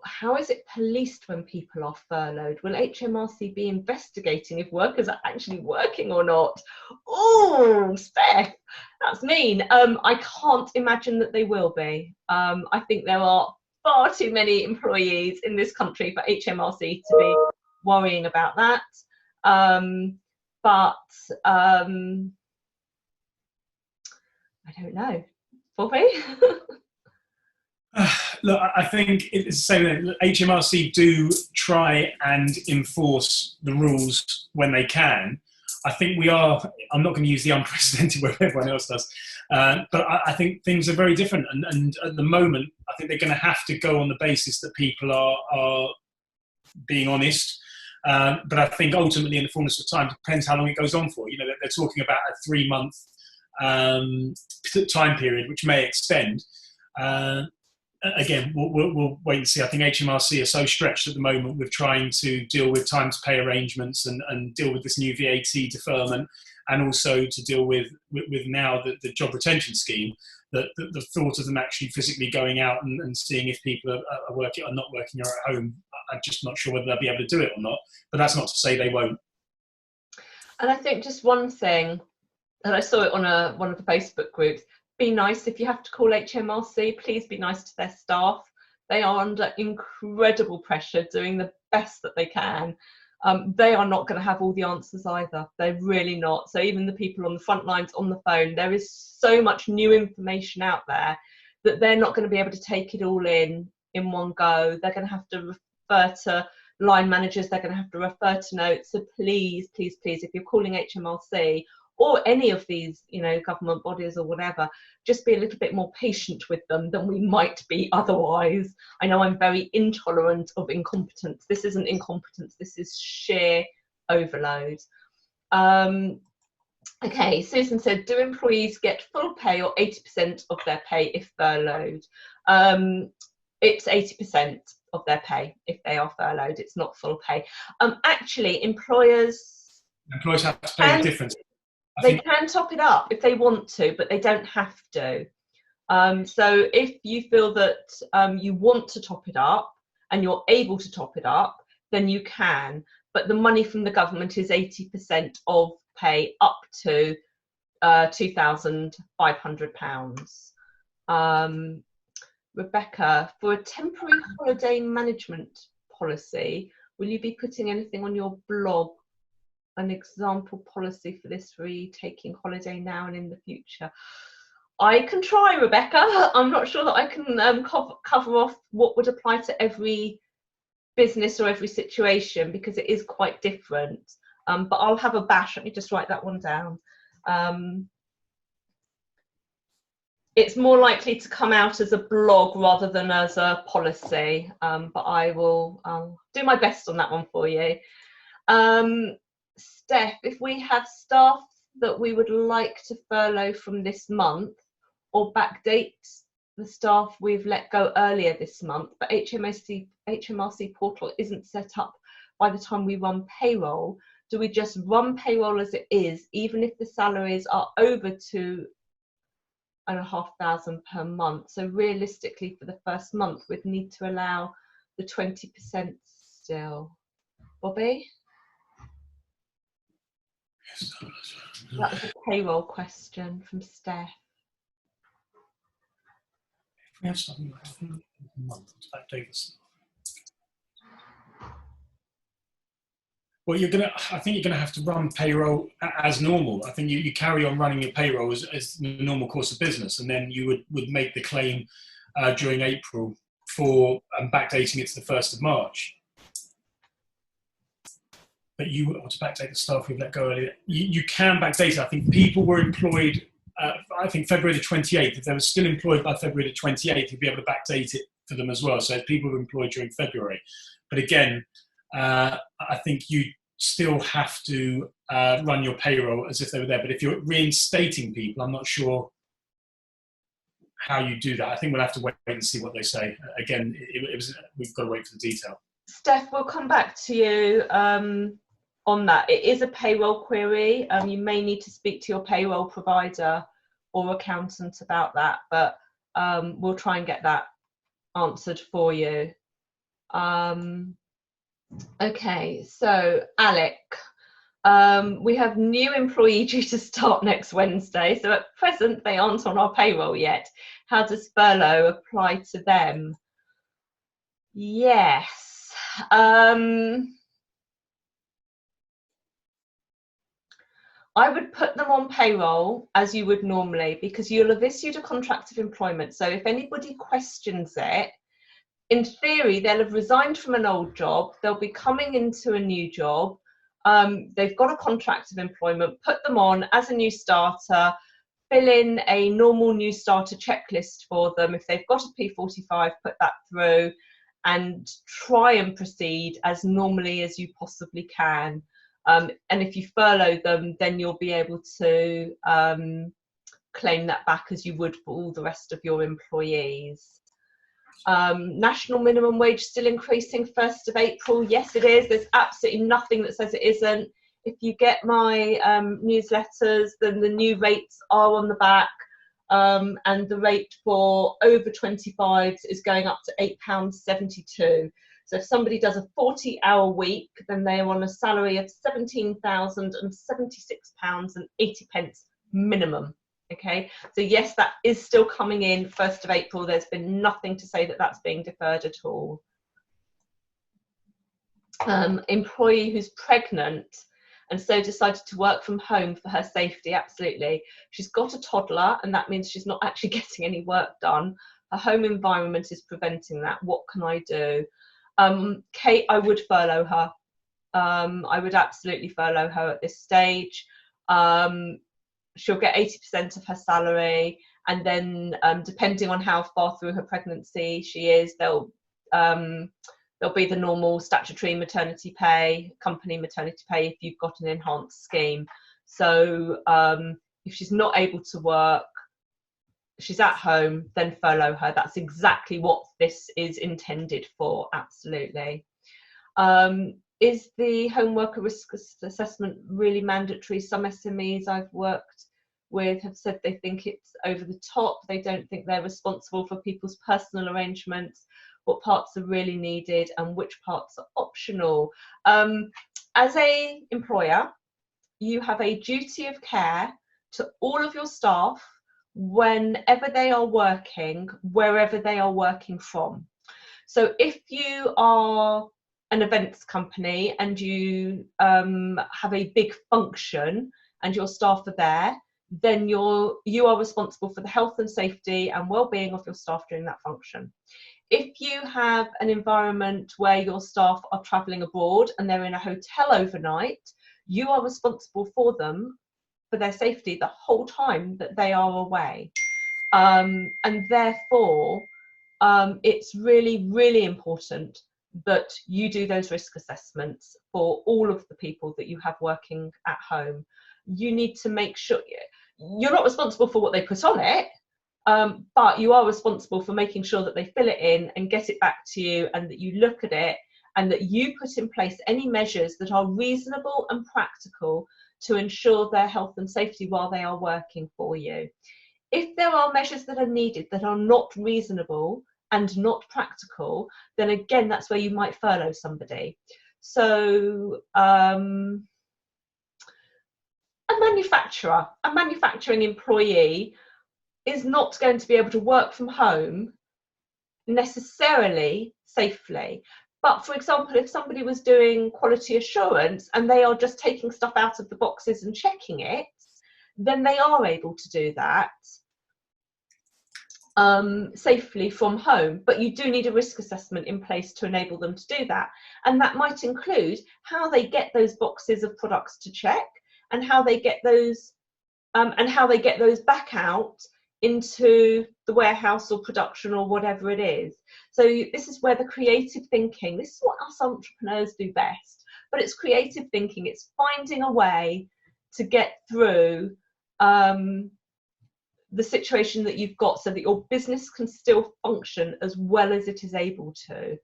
How is it policed when people are furloughed? Will HMRC be investigating if workers are actually working or not? Oh, Steph, that's mean. I can't imagine that they will be. I think there are far too many employees in this country for HMRC to be worrying about that. But I don't know. Bobby? Look, I think it's the same thing. HMRC do try and enforce the rules when they can. I think we are, I'm not going to use the unprecedented where everyone else does, but I think things are very different. And at the moment, I think they're going to have to go on the basis that people are being honest. But I think ultimately, in the fullness of time, depends how long it goes on for. You know, they're talking about a 3-month time period, which may extend. Again, we'll wait and see. I think HMRC are so stretched at the moment with trying to deal with time to pay arrangements and deal with this new VAT deferment, and also to deal with now the job retention scheme, that the thought of them actually physically going out and seeing if people are working or not working or at home, I'm just not sure whether they'll be able to do it or not. But that's not to say they won't. And I think just one thing, and I saw it on one of the Facebook groups, be nice if you have to call HMRC, please be nice to their staff. They are under incredible pressure, doing the best that they can. They are not going to have all the answers either. They're really not. So even the people on the front lines on the phone, there is so much new information out there that they're not going to be able to take it all in one go. They're going to have to refer to line managers. They're going to have to refer to notes. So please, please, please, if you're calling HMRC, or any of these, you know, government bodies or whatever, just be a little bit more patient with them than we might be otherwise. I know I'm very intolerant of incompetence. This isn't incompetence, this is sheer overload. Okay, Susan said, do employees get full pay or 80% of their pay if furloughed? It's 80% of their pay if they are furloughed. It's not full pay. Actually, employers have to pay the difference. They can top it up if they want to, but they don't have to. So if you feel that you want to top it up and you're able to top it up, then you can. But the money from the government is 80% of pay up to £2,500. Rebecca, for a temporary holiday management policy, will you be putting anything on your blog? An example policy for this for taking holiday now and in the future? I can try, Rebecca. I'm not sure that I can cover off what would apply to every business or every situation, because it is quite different. But I'll have a bash. Let me just write that one down. It's more likely to come out as a blog rather than as a policy, but I'll do my best on that one for you. Steph, if we have staff that we would like to furlough from this month, or backdate the staff we've let go earlier this month, but HMRC portal isn't set up by the time we run payroll, do we just run payroll as it is, even if the salaries are over £2,500 per month? So realistically, for the first month, we'd need to allow the 20% still. Bobby? That was a payroll question from Steph. We have something like a month to backdate this. Well, I think you're gonna have to run payroll as normal. I think you carry on running your payroll as the normal course of business, and then you would make the claim during April for backdating it to the 1st of March. But you want to backdate the staff we've let go earlier. You can backdate it. I think people were employed, I think February the 28th. If they were still employed by February the 28th, you'd be able to backdate it for them as well. So people were employed during February. But again, I think you still have to run your payroll as if they were there. But if you're reinstating people, I'm not sure how you do that. I think we'll have to wait and see what they say. Again, we've got to wait for the detail. Steph, we'll come back to you on that. It is a payroll query. You may need to speak to your payroll provider or accountant about that, but we'll try and get that answered for you. Okay, so Alec, we have new employee due to start next Wednesday. So at present, they aren't on our payroll yet. How does furlough apply to them? Yes. I would put them on payroll as you would normally, because you'll have issued a contract of employment. So if anybody questions it, in theory, they'll have resigned from an old job. They'll be coming into a new job. They've got a contract of employment. Put them on as a new starter. Fill in a normal new starter checklist for them. If they've got a P45, put that through and try and proceed as normally as you possibly can. And if you furlough them, then you'll be able to claim that back as you would for all the rest of your employees. National minimum wage still increasing 1st of April. Yes, it is. There's absolutely nothing that says it isn't. If you get my newsletters, then the new rates are on the back. And the rate for over 25s is going up to £8.72. So if somebody does a 40-hour week, then they are on a salary of £17,076.80 minimum. Okay, so yes, that is still coming in 1st of April. There's been nothing to say that that's being deferred at all. Employee who's pregnant and so decided to work from home for her safety, absolutely. She's got a toddler, and that means she's not actually getting any work done. Her home environment is preventing that. What can I do? Kate, I would furlough her. I would absolutely furlough her at this stage. She'll get 80% of her salary, and then depending on how far through her pregnancy she is, there'll be the normal statutory maternity pay, company maternity pay if you've got an enhanced scheme. So if she's not able to work, she's at home, then furlough her. That's exactly what this is intended for, absolutely. Is the home worker risk assessment really mandatory? Some SMEs I've worked with have said they think it's over the top. They don't think they're responsible for people's personal arrangements. What parts are really needed and which parts are optional? As an employer, you have a duty of care to all of your staff whenever they are working, wherever they are working from. So if you are an events company and you have a big function and your staff are there, then you are responsible for the health and safety and well-being of your staff during that function. If you have an environment where your staff are travelling abroad and they're in a hotel overnight, you are responsible for them, for their safety, the whole time that they are away. And therefore, it's really, really important that you do those risk assessments for all of the people that you have working at home. You need to make sure you're not responsible for what they put on it, but you are responsible for making sure that they fill it in and get it back to you, and that you look at it and that you put in place any measures that are reasonable and practical to ensure their health and safety while they are working for you. If there are measures that are needed that are not reasonable and not practical, then again, that's where you might furlough somebody. So a manufacturing employee is not going to be able to work from home necessarily safely. But for example, if somebody was doing quality assurance and they are just taking stuff out of the boxes and checking it, then they are able to do that safely from home. But you do need a risk assessment in place to enable them to do that. And that might include how they get those boxes of products to check, and how they get those back out into the warehouse or production or whatever it is. So this is where the creative thinking, this is what us entrepreneurs do best, but it's creative thinking. It's finding a way to get through the situation that you've got so that your business can still function as well as it is able to.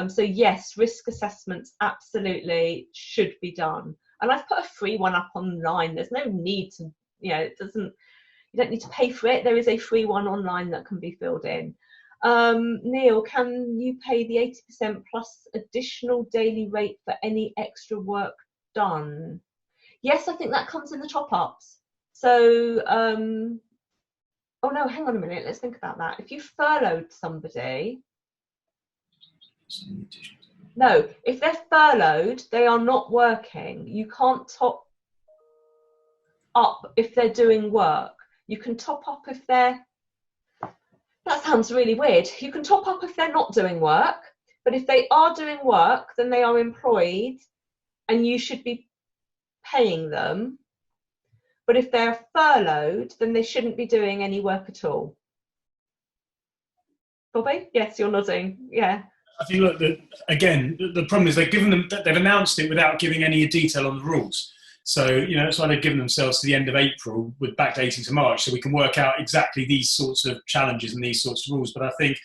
So yes, risk assessments absolutely should be done. And I've put a free one up online. There's no need to, you don't need to pay for it. There is a free one online that can be filled in. Neil, can you pay the 80% plus additional daily rate for any extra work done? Yes, I think that comes in the top ups. So, oh no, hang on a minute. Let's think about that. If you furloughed somebody, no, if they're furloughed, they are not working. You can't top up if they're doing work. You can top up if they're, that sounds really weird. You can top up if they're not doing work, but if they are doing work, then they are employed and you should be paying them. But if they're furloughed, then they shouldn't be doing any work at all. Bobby? Yes, you're nodding. Yeah. I think, look, the problem is they've announced it without giving any detail on the rules. So, that's why they've given themselves to the end of April with backdating to March, so we can work out exactly these sorts of challenges and these sorts of rules. But I think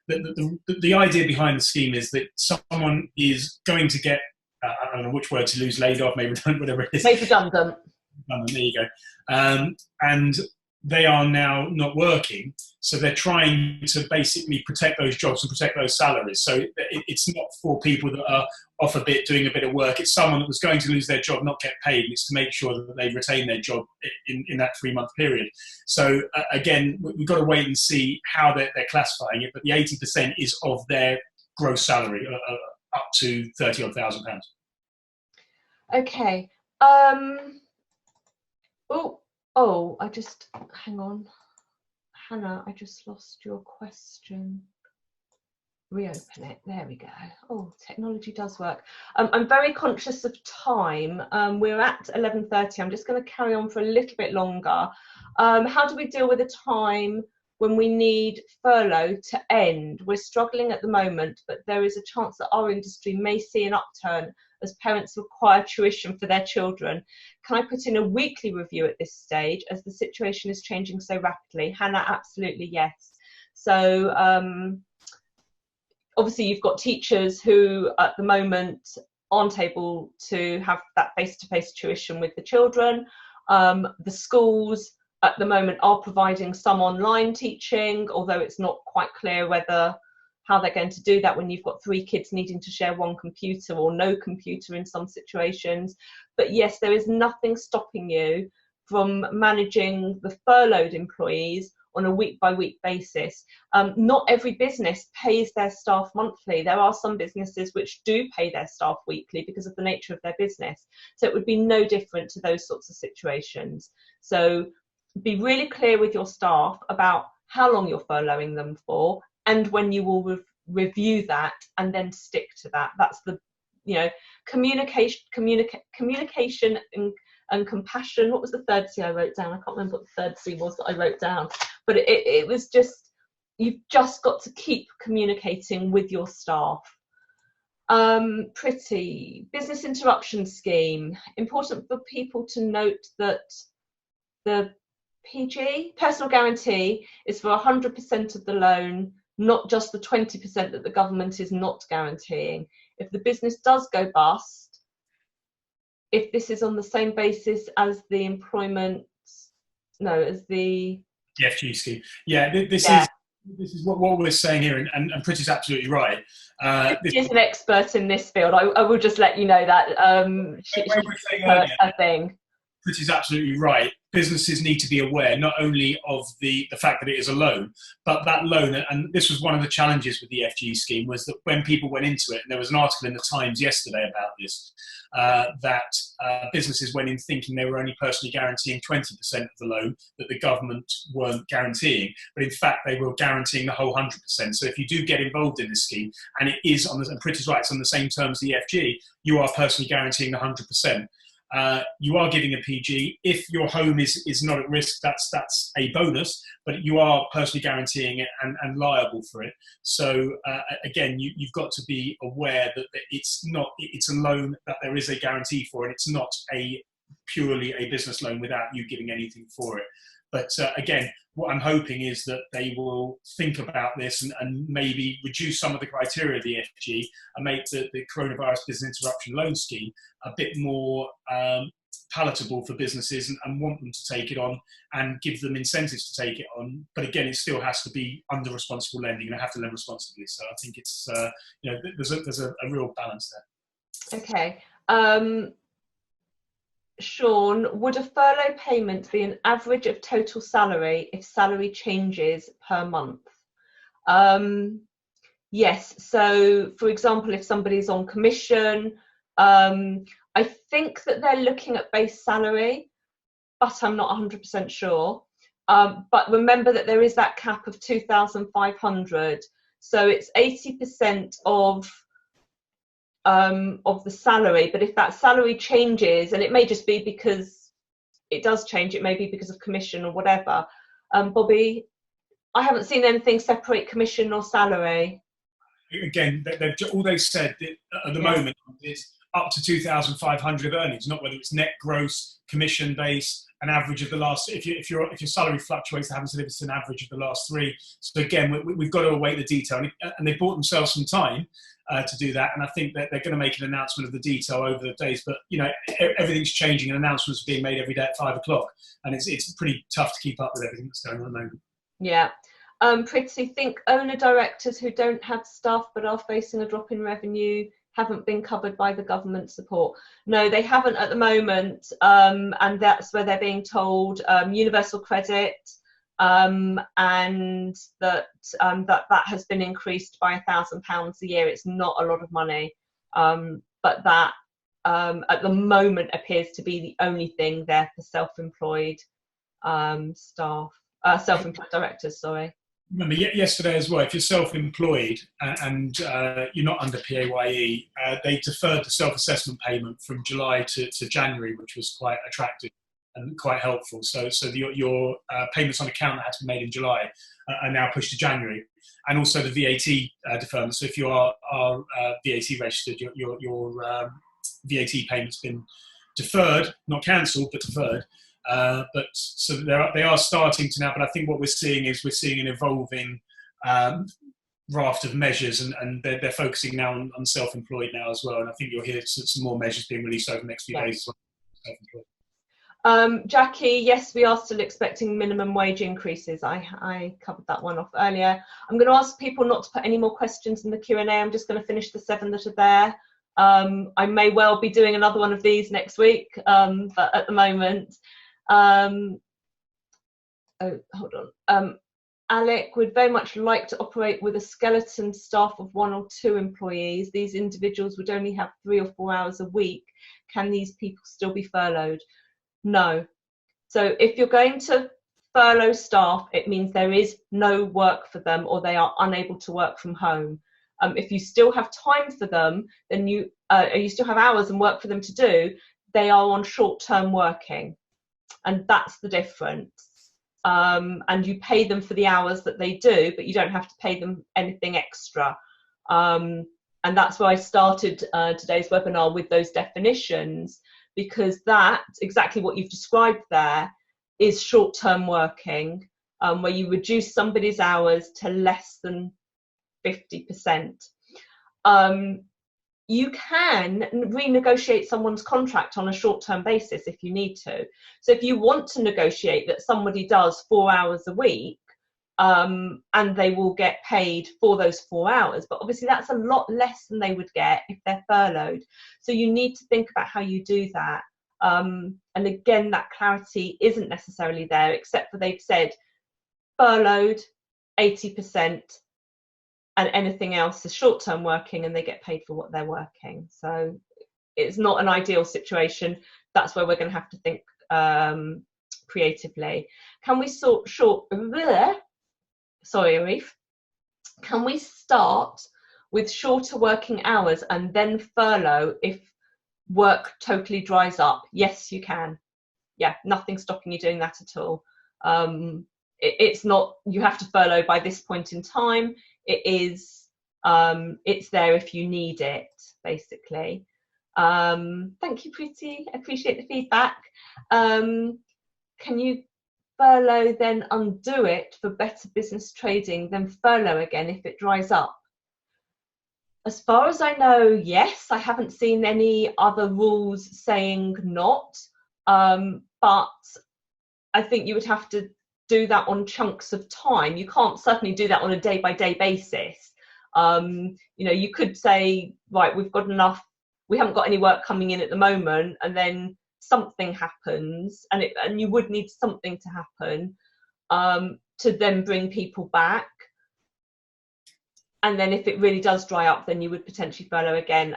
that the idea behind the scheme is that someone is going to get, I don't know which word to use, laid off, maybe whatever it is. Made redundant. There you go. And they are now not working, so they're trying to basically protect those jobs and protect those salaries. So it's not for people that are off a bit, doing a bit of work. It's someone that was going to lose their job, not get paid. It's to make sure that they retain their job in that 3-month period. So again, we've got to wait and see how they're classifying it. But the 80% is of their gross salary, up to £30,000. Okay. Oh, hang on. Hannah, I just lost your question. Reopen it. There we go. Oh, technology does work. I'm very conscious of time. We're at 11:30. I'm just going to carry on for a little bit longer. How do we deal with a time when we need furlough to end? We're struggling at the moment, but there is a chance that our industry may see an upturn as parents require tuition for their children. Can I put in a weekly review at this stage as the situation is changing so rapidly? Hannah, absolutely yes. So obviously you've got teachers who at the moment aren't able to have that face-to-face tuition with the children. The schools at the moment are providing some online teaching, although it's not quite clear how they're going to do that when you've got 3 kids needing to share 1 computer or no computer in some situations. But yes, there is nothing stopping you from managing the furloughed employees on a week-by-week basis. Not every business pays their staff monthly. There are some businesses which do pay their staff weekly because of the nature of their business. So it would be no different to those sorts of situations. So be really clear with your staff about how long you're furloughing them for and when you will review that, and then stick to that. That's the, communication and compassion. What was the third C I wrote down? I can't remember what the third C was that I wrote down, but it was just, you've just got to keep communicating with your staff. Pretty business interruption scheme. Important for people to note that the PG, personal guarantee, is for 100% of the loan, not just the 20% that the government is not guaranteeing. If the business does go bust, if this is on the same basis as the as the FG scheme. Yeah, this is what we're saying here, and Pretty's absolutely right. She's an expert in this field. I will just let you know that she's a thing. Pretty's absolutely right. Businesses need to be aware not only of the fact that it is a loan, but that loan, and this was one of the challenges with the FG scheme, was that when people went into it, and there was an article in the Times yesterday about this, that businesses went in thinking they were only personally guaranteeing 20% of the loan, that the government weren't guaranteeing, but in fact they were guaranteeing the whole 100%. So if you do get involved in this scheme, and it is on the, and Pretty's right, it's on the same terms as the FG, you are personally guaranteeing the 100%. You are giving a PG. If your home is not at risk, that's a bonus, but you are personally guaranteeing it and liable for it. So again, you've got to be aware that it's a loan that there is a guarantee for, and it's not purely a business loan without you giving anything for it. But again, what I'm hoping is that they will think about this and maybe reduce some of the criteria of the FG and make the coronavirus business interruption loan scheme a bit more palatable for businesses and want them to take it on and give them incentives to take it on. But again, it still has to be under responsible lending and have to lend responsibly. So I think it's, there's a real balance there. Okay. Sean, would a furlough payment be an average of total salary if salary changes per month? Yes. So, for example, if somebody's on commission, I think that they're looking at base salary, but I'm not 100% sure. But remember that there is that cap of 2,500. So it's 80% of the salary, but if that salary changes, and it may just be because it does change, it may be because of commission or whatever. Bobby, I haven't seen anything separate commission or salary. Again, all they've said at the moment is up to 2,500 of earnings, not whether it's net, gross, commission based, an average of the last. If your salary fluctuates, they haven't said if it's an average of the last three. So again, we've got to await the detail, and they bought themselves some time to do that. And I think that they're going to make an announcement of the detail over the days. But everything's changing, and announcements are being made every day at 5 o'clock, and it's pretty tough to keep up with everything that's going on at the moment. Yeah. Pretty think owner directors who don't have staff but are facing a drop in revenue haven't been covered by the government support. No, they haven't at the moment, and that's where they're being told universal credit, and that has been increased by £1,000 a year. It's not a lot of money, but that at the moment appears to be the only thing there for self-employed staff, self-employed directors. Sorry. Remember, yesterday as well, if you're self-employed and you're not under PAYE, they deferred the self-assessment payment from July to January, which was quite attractive and quite helpful. So your payments on account that had to be made in July are now pushed to January. And also the VAT deferment. So if you are VAT registered, your VAT payment's been deferred, not cancelled, but deferred. But so they are starting to now, but I think what we're seeing an evolving raft of measures, and they're focusing now on self-employed now as well. And I think you'll hear some more measures being released over the next few days as well. Jackie, yes, we are still expecting minimum wage increases. I covered that one off earlier. I'm going to ask people not to put any more questions in the Q&A. I'm just going to finish the 7 that are there. I may well be doing another one of these next week, but at the moment, hold on. Alec would very much like to operate with a skeleton staff of 1 or 2 employees. These individuals would only have 3 or 4 hours a week. Can these people still be furloughed? No. So if you're going to furlough staff, it means there is no work for them, or they are unable to work from home. If you still have time for them, then you still have hours and work for them to do, they are on short-term working. And that's the difference. And you pay them for the hours that they do, but you don't have to pay them anything extra. And that's why I started today's webinar with those definitions, because that, exactly what you've described there, is short-term working, where you reduce somebody's hours to less than 50%. You can renegotiate someone's contract on a short-term basis if you need to. So if you want to negotiate that somebody does 4 hours a week, and they will get paid for those 4 hours, but obviously that's a lot less than they would get if they're furloughed. So you need to think about how you do that. And again, that clarity isn't necessarily there, except for they've said furloughed 80%, and anything else is short-term working, and they get paid for what they're working. So it's not an ideal situation. That's where we're going to have to think creatively. Can we Can we start with shorter working hours and then furlough if work totally dries up? Yes, you can. Yeah, nothing's stopping you doing that at all. It's not, you have to furlough by this point in time. It is, it's there if you need it, basically. Thank you, Pretty. I appreciate the feedback. Can you furlough then undo it for better business trading, then furlough again if it dries up? As far as I know, yes. I haven't seen any other rules saying not, but I think you would have to do that on chunks of time. You can't certainly do that on a day-by-day basis. You know, you could say, right, we've got enough, we haven't got any work coming in at the moment, and then something happens, and you would need something to happen to then bring people back. And then if it really does dry up, then you would potentially furlough again.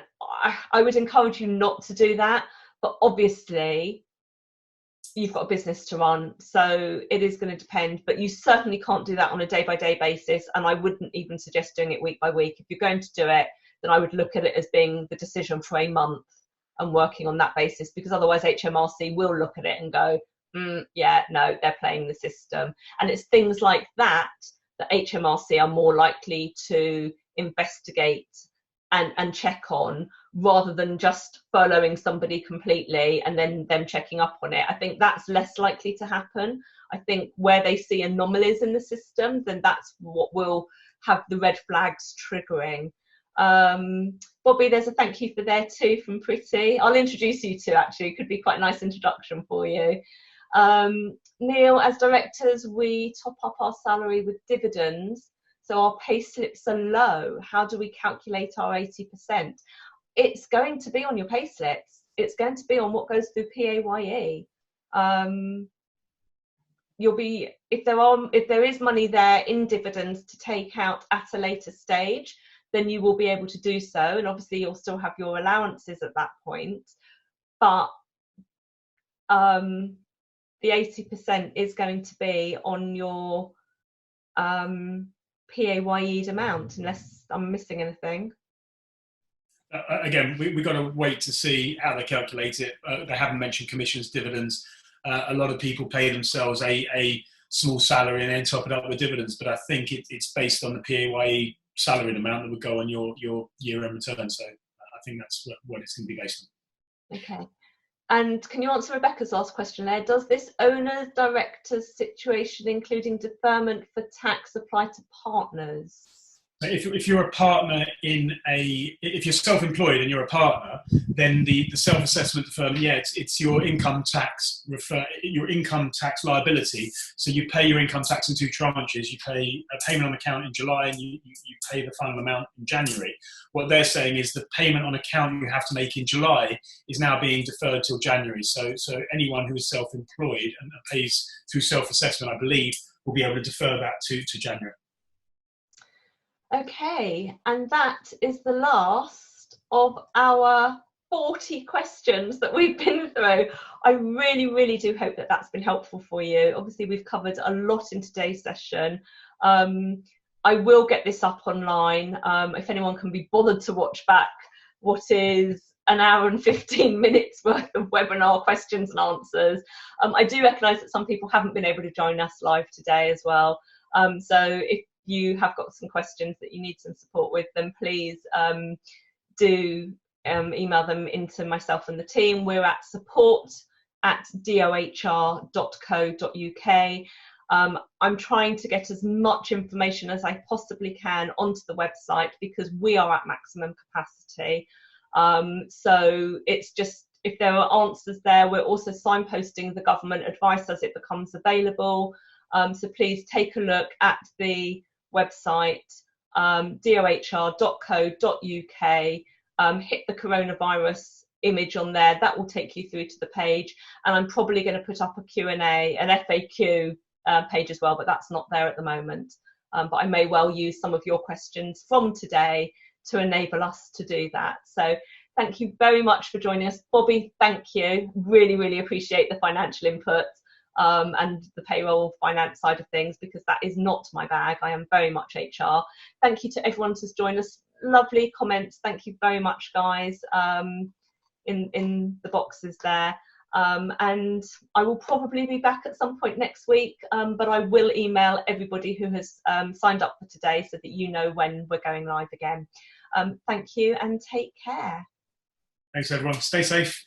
I would encourage you not to do that, but obviously you've got a business to run, so it is going to depend, but you certainly can't do that on a day-by-day basis, and I wouldn't even suggest doing it week by week. If you're going to do it, then I would look at it as being the decision for a month and working on that basis, because otherwise HMRC will look at it and go, yeah, no, they're playing the system. And it's things like that that HMRC are more likely to investigate and check on, rather than just furloughing somebody completely and then them checking up on it. I think that's less likely to happen. I think where they see anomalies in the system, then that's what will have the red flags triggering. Bobby, there's a thank you for there too from Pretty. I'll introduce you to, actually, it could be quite a nice introduction for you. Neil, as directors, we top up our salary with dividends, so our pay slips are low. How do we calculate our 80%? It's going to be on your pay slips. It's going to be on what goes through PAYE. You'll be, if there is money there in dividends to take out at a later stage, then you will be able to do so, and obviously you'll still have your allowances at that point. But the 80% is going to be on your PAYE amount, unless I'm missing anything. Again, we've got to wait to see how they calculate it. They haven't mentioned commissions, dividends. A lot of people pay themselves a small salary and then top it up with dividends, but I think it's based on the PAYE salaried amount that would go on your year-end return. So I think that's what it's going to be based on. Okay. And can you answer Rebecca's last question there? Does this owner's director's situation, including deferment for tax, apply to partners? If you're a partner if you're self-employed and you're a partner, then the self-assessment deferment, yeah, it's your income tax liability. So you pay your income tax in two tranches. You pay a payment on account in July, and you pay the final amount in January. What they're saying is the payment on account you have to make in July is now being deferred till January. So anyone who is self-employed and pays through self-assessment, I believe, will be able to defer that to January. Okay, and that is the last of our 40 questions that we've been through. I really, really do hope that that's been helpful for you. Obviously, we've covered a lot in today's session. I will get this up online. If anyone can be bothered to watch back what is an hour and 15 minutes worth of webinar questions and answers. I do recognise that some people haven't been able to join us live today as well. So if you have got some questions that you need some support with, then please do email them into myself and the team. We're at support@dohr.co.uk. I'm trying to get as much information as I possibly can onto the website, because we are at maximum capacity. So it's just, if there are answers there, we're also signposting the government advice as it becomes available. So please take a look at the website, dohr.co.uk, hit the coronavirus image on there. That will take you through to the page, and I'm probably going to put up a Q&A, an FAQ page as well, but that's not there at the moment. But I may well use some of your questions from today to enable us to do that. So thank you very much for joining us. Bobby, thank you. Really, really appreciate the financial input and the payroll finance side of things, because that is not my bag. I am very much HR. Thank you to everyone who's joined us. Lovely comments. Thank you very much, guys, in the boxes there. And I will probably be back at some point next week, but I will email everybody who has signed up for today so that you know when we're going live again. Thank you and take care. Thanks, everyone. Stay safe.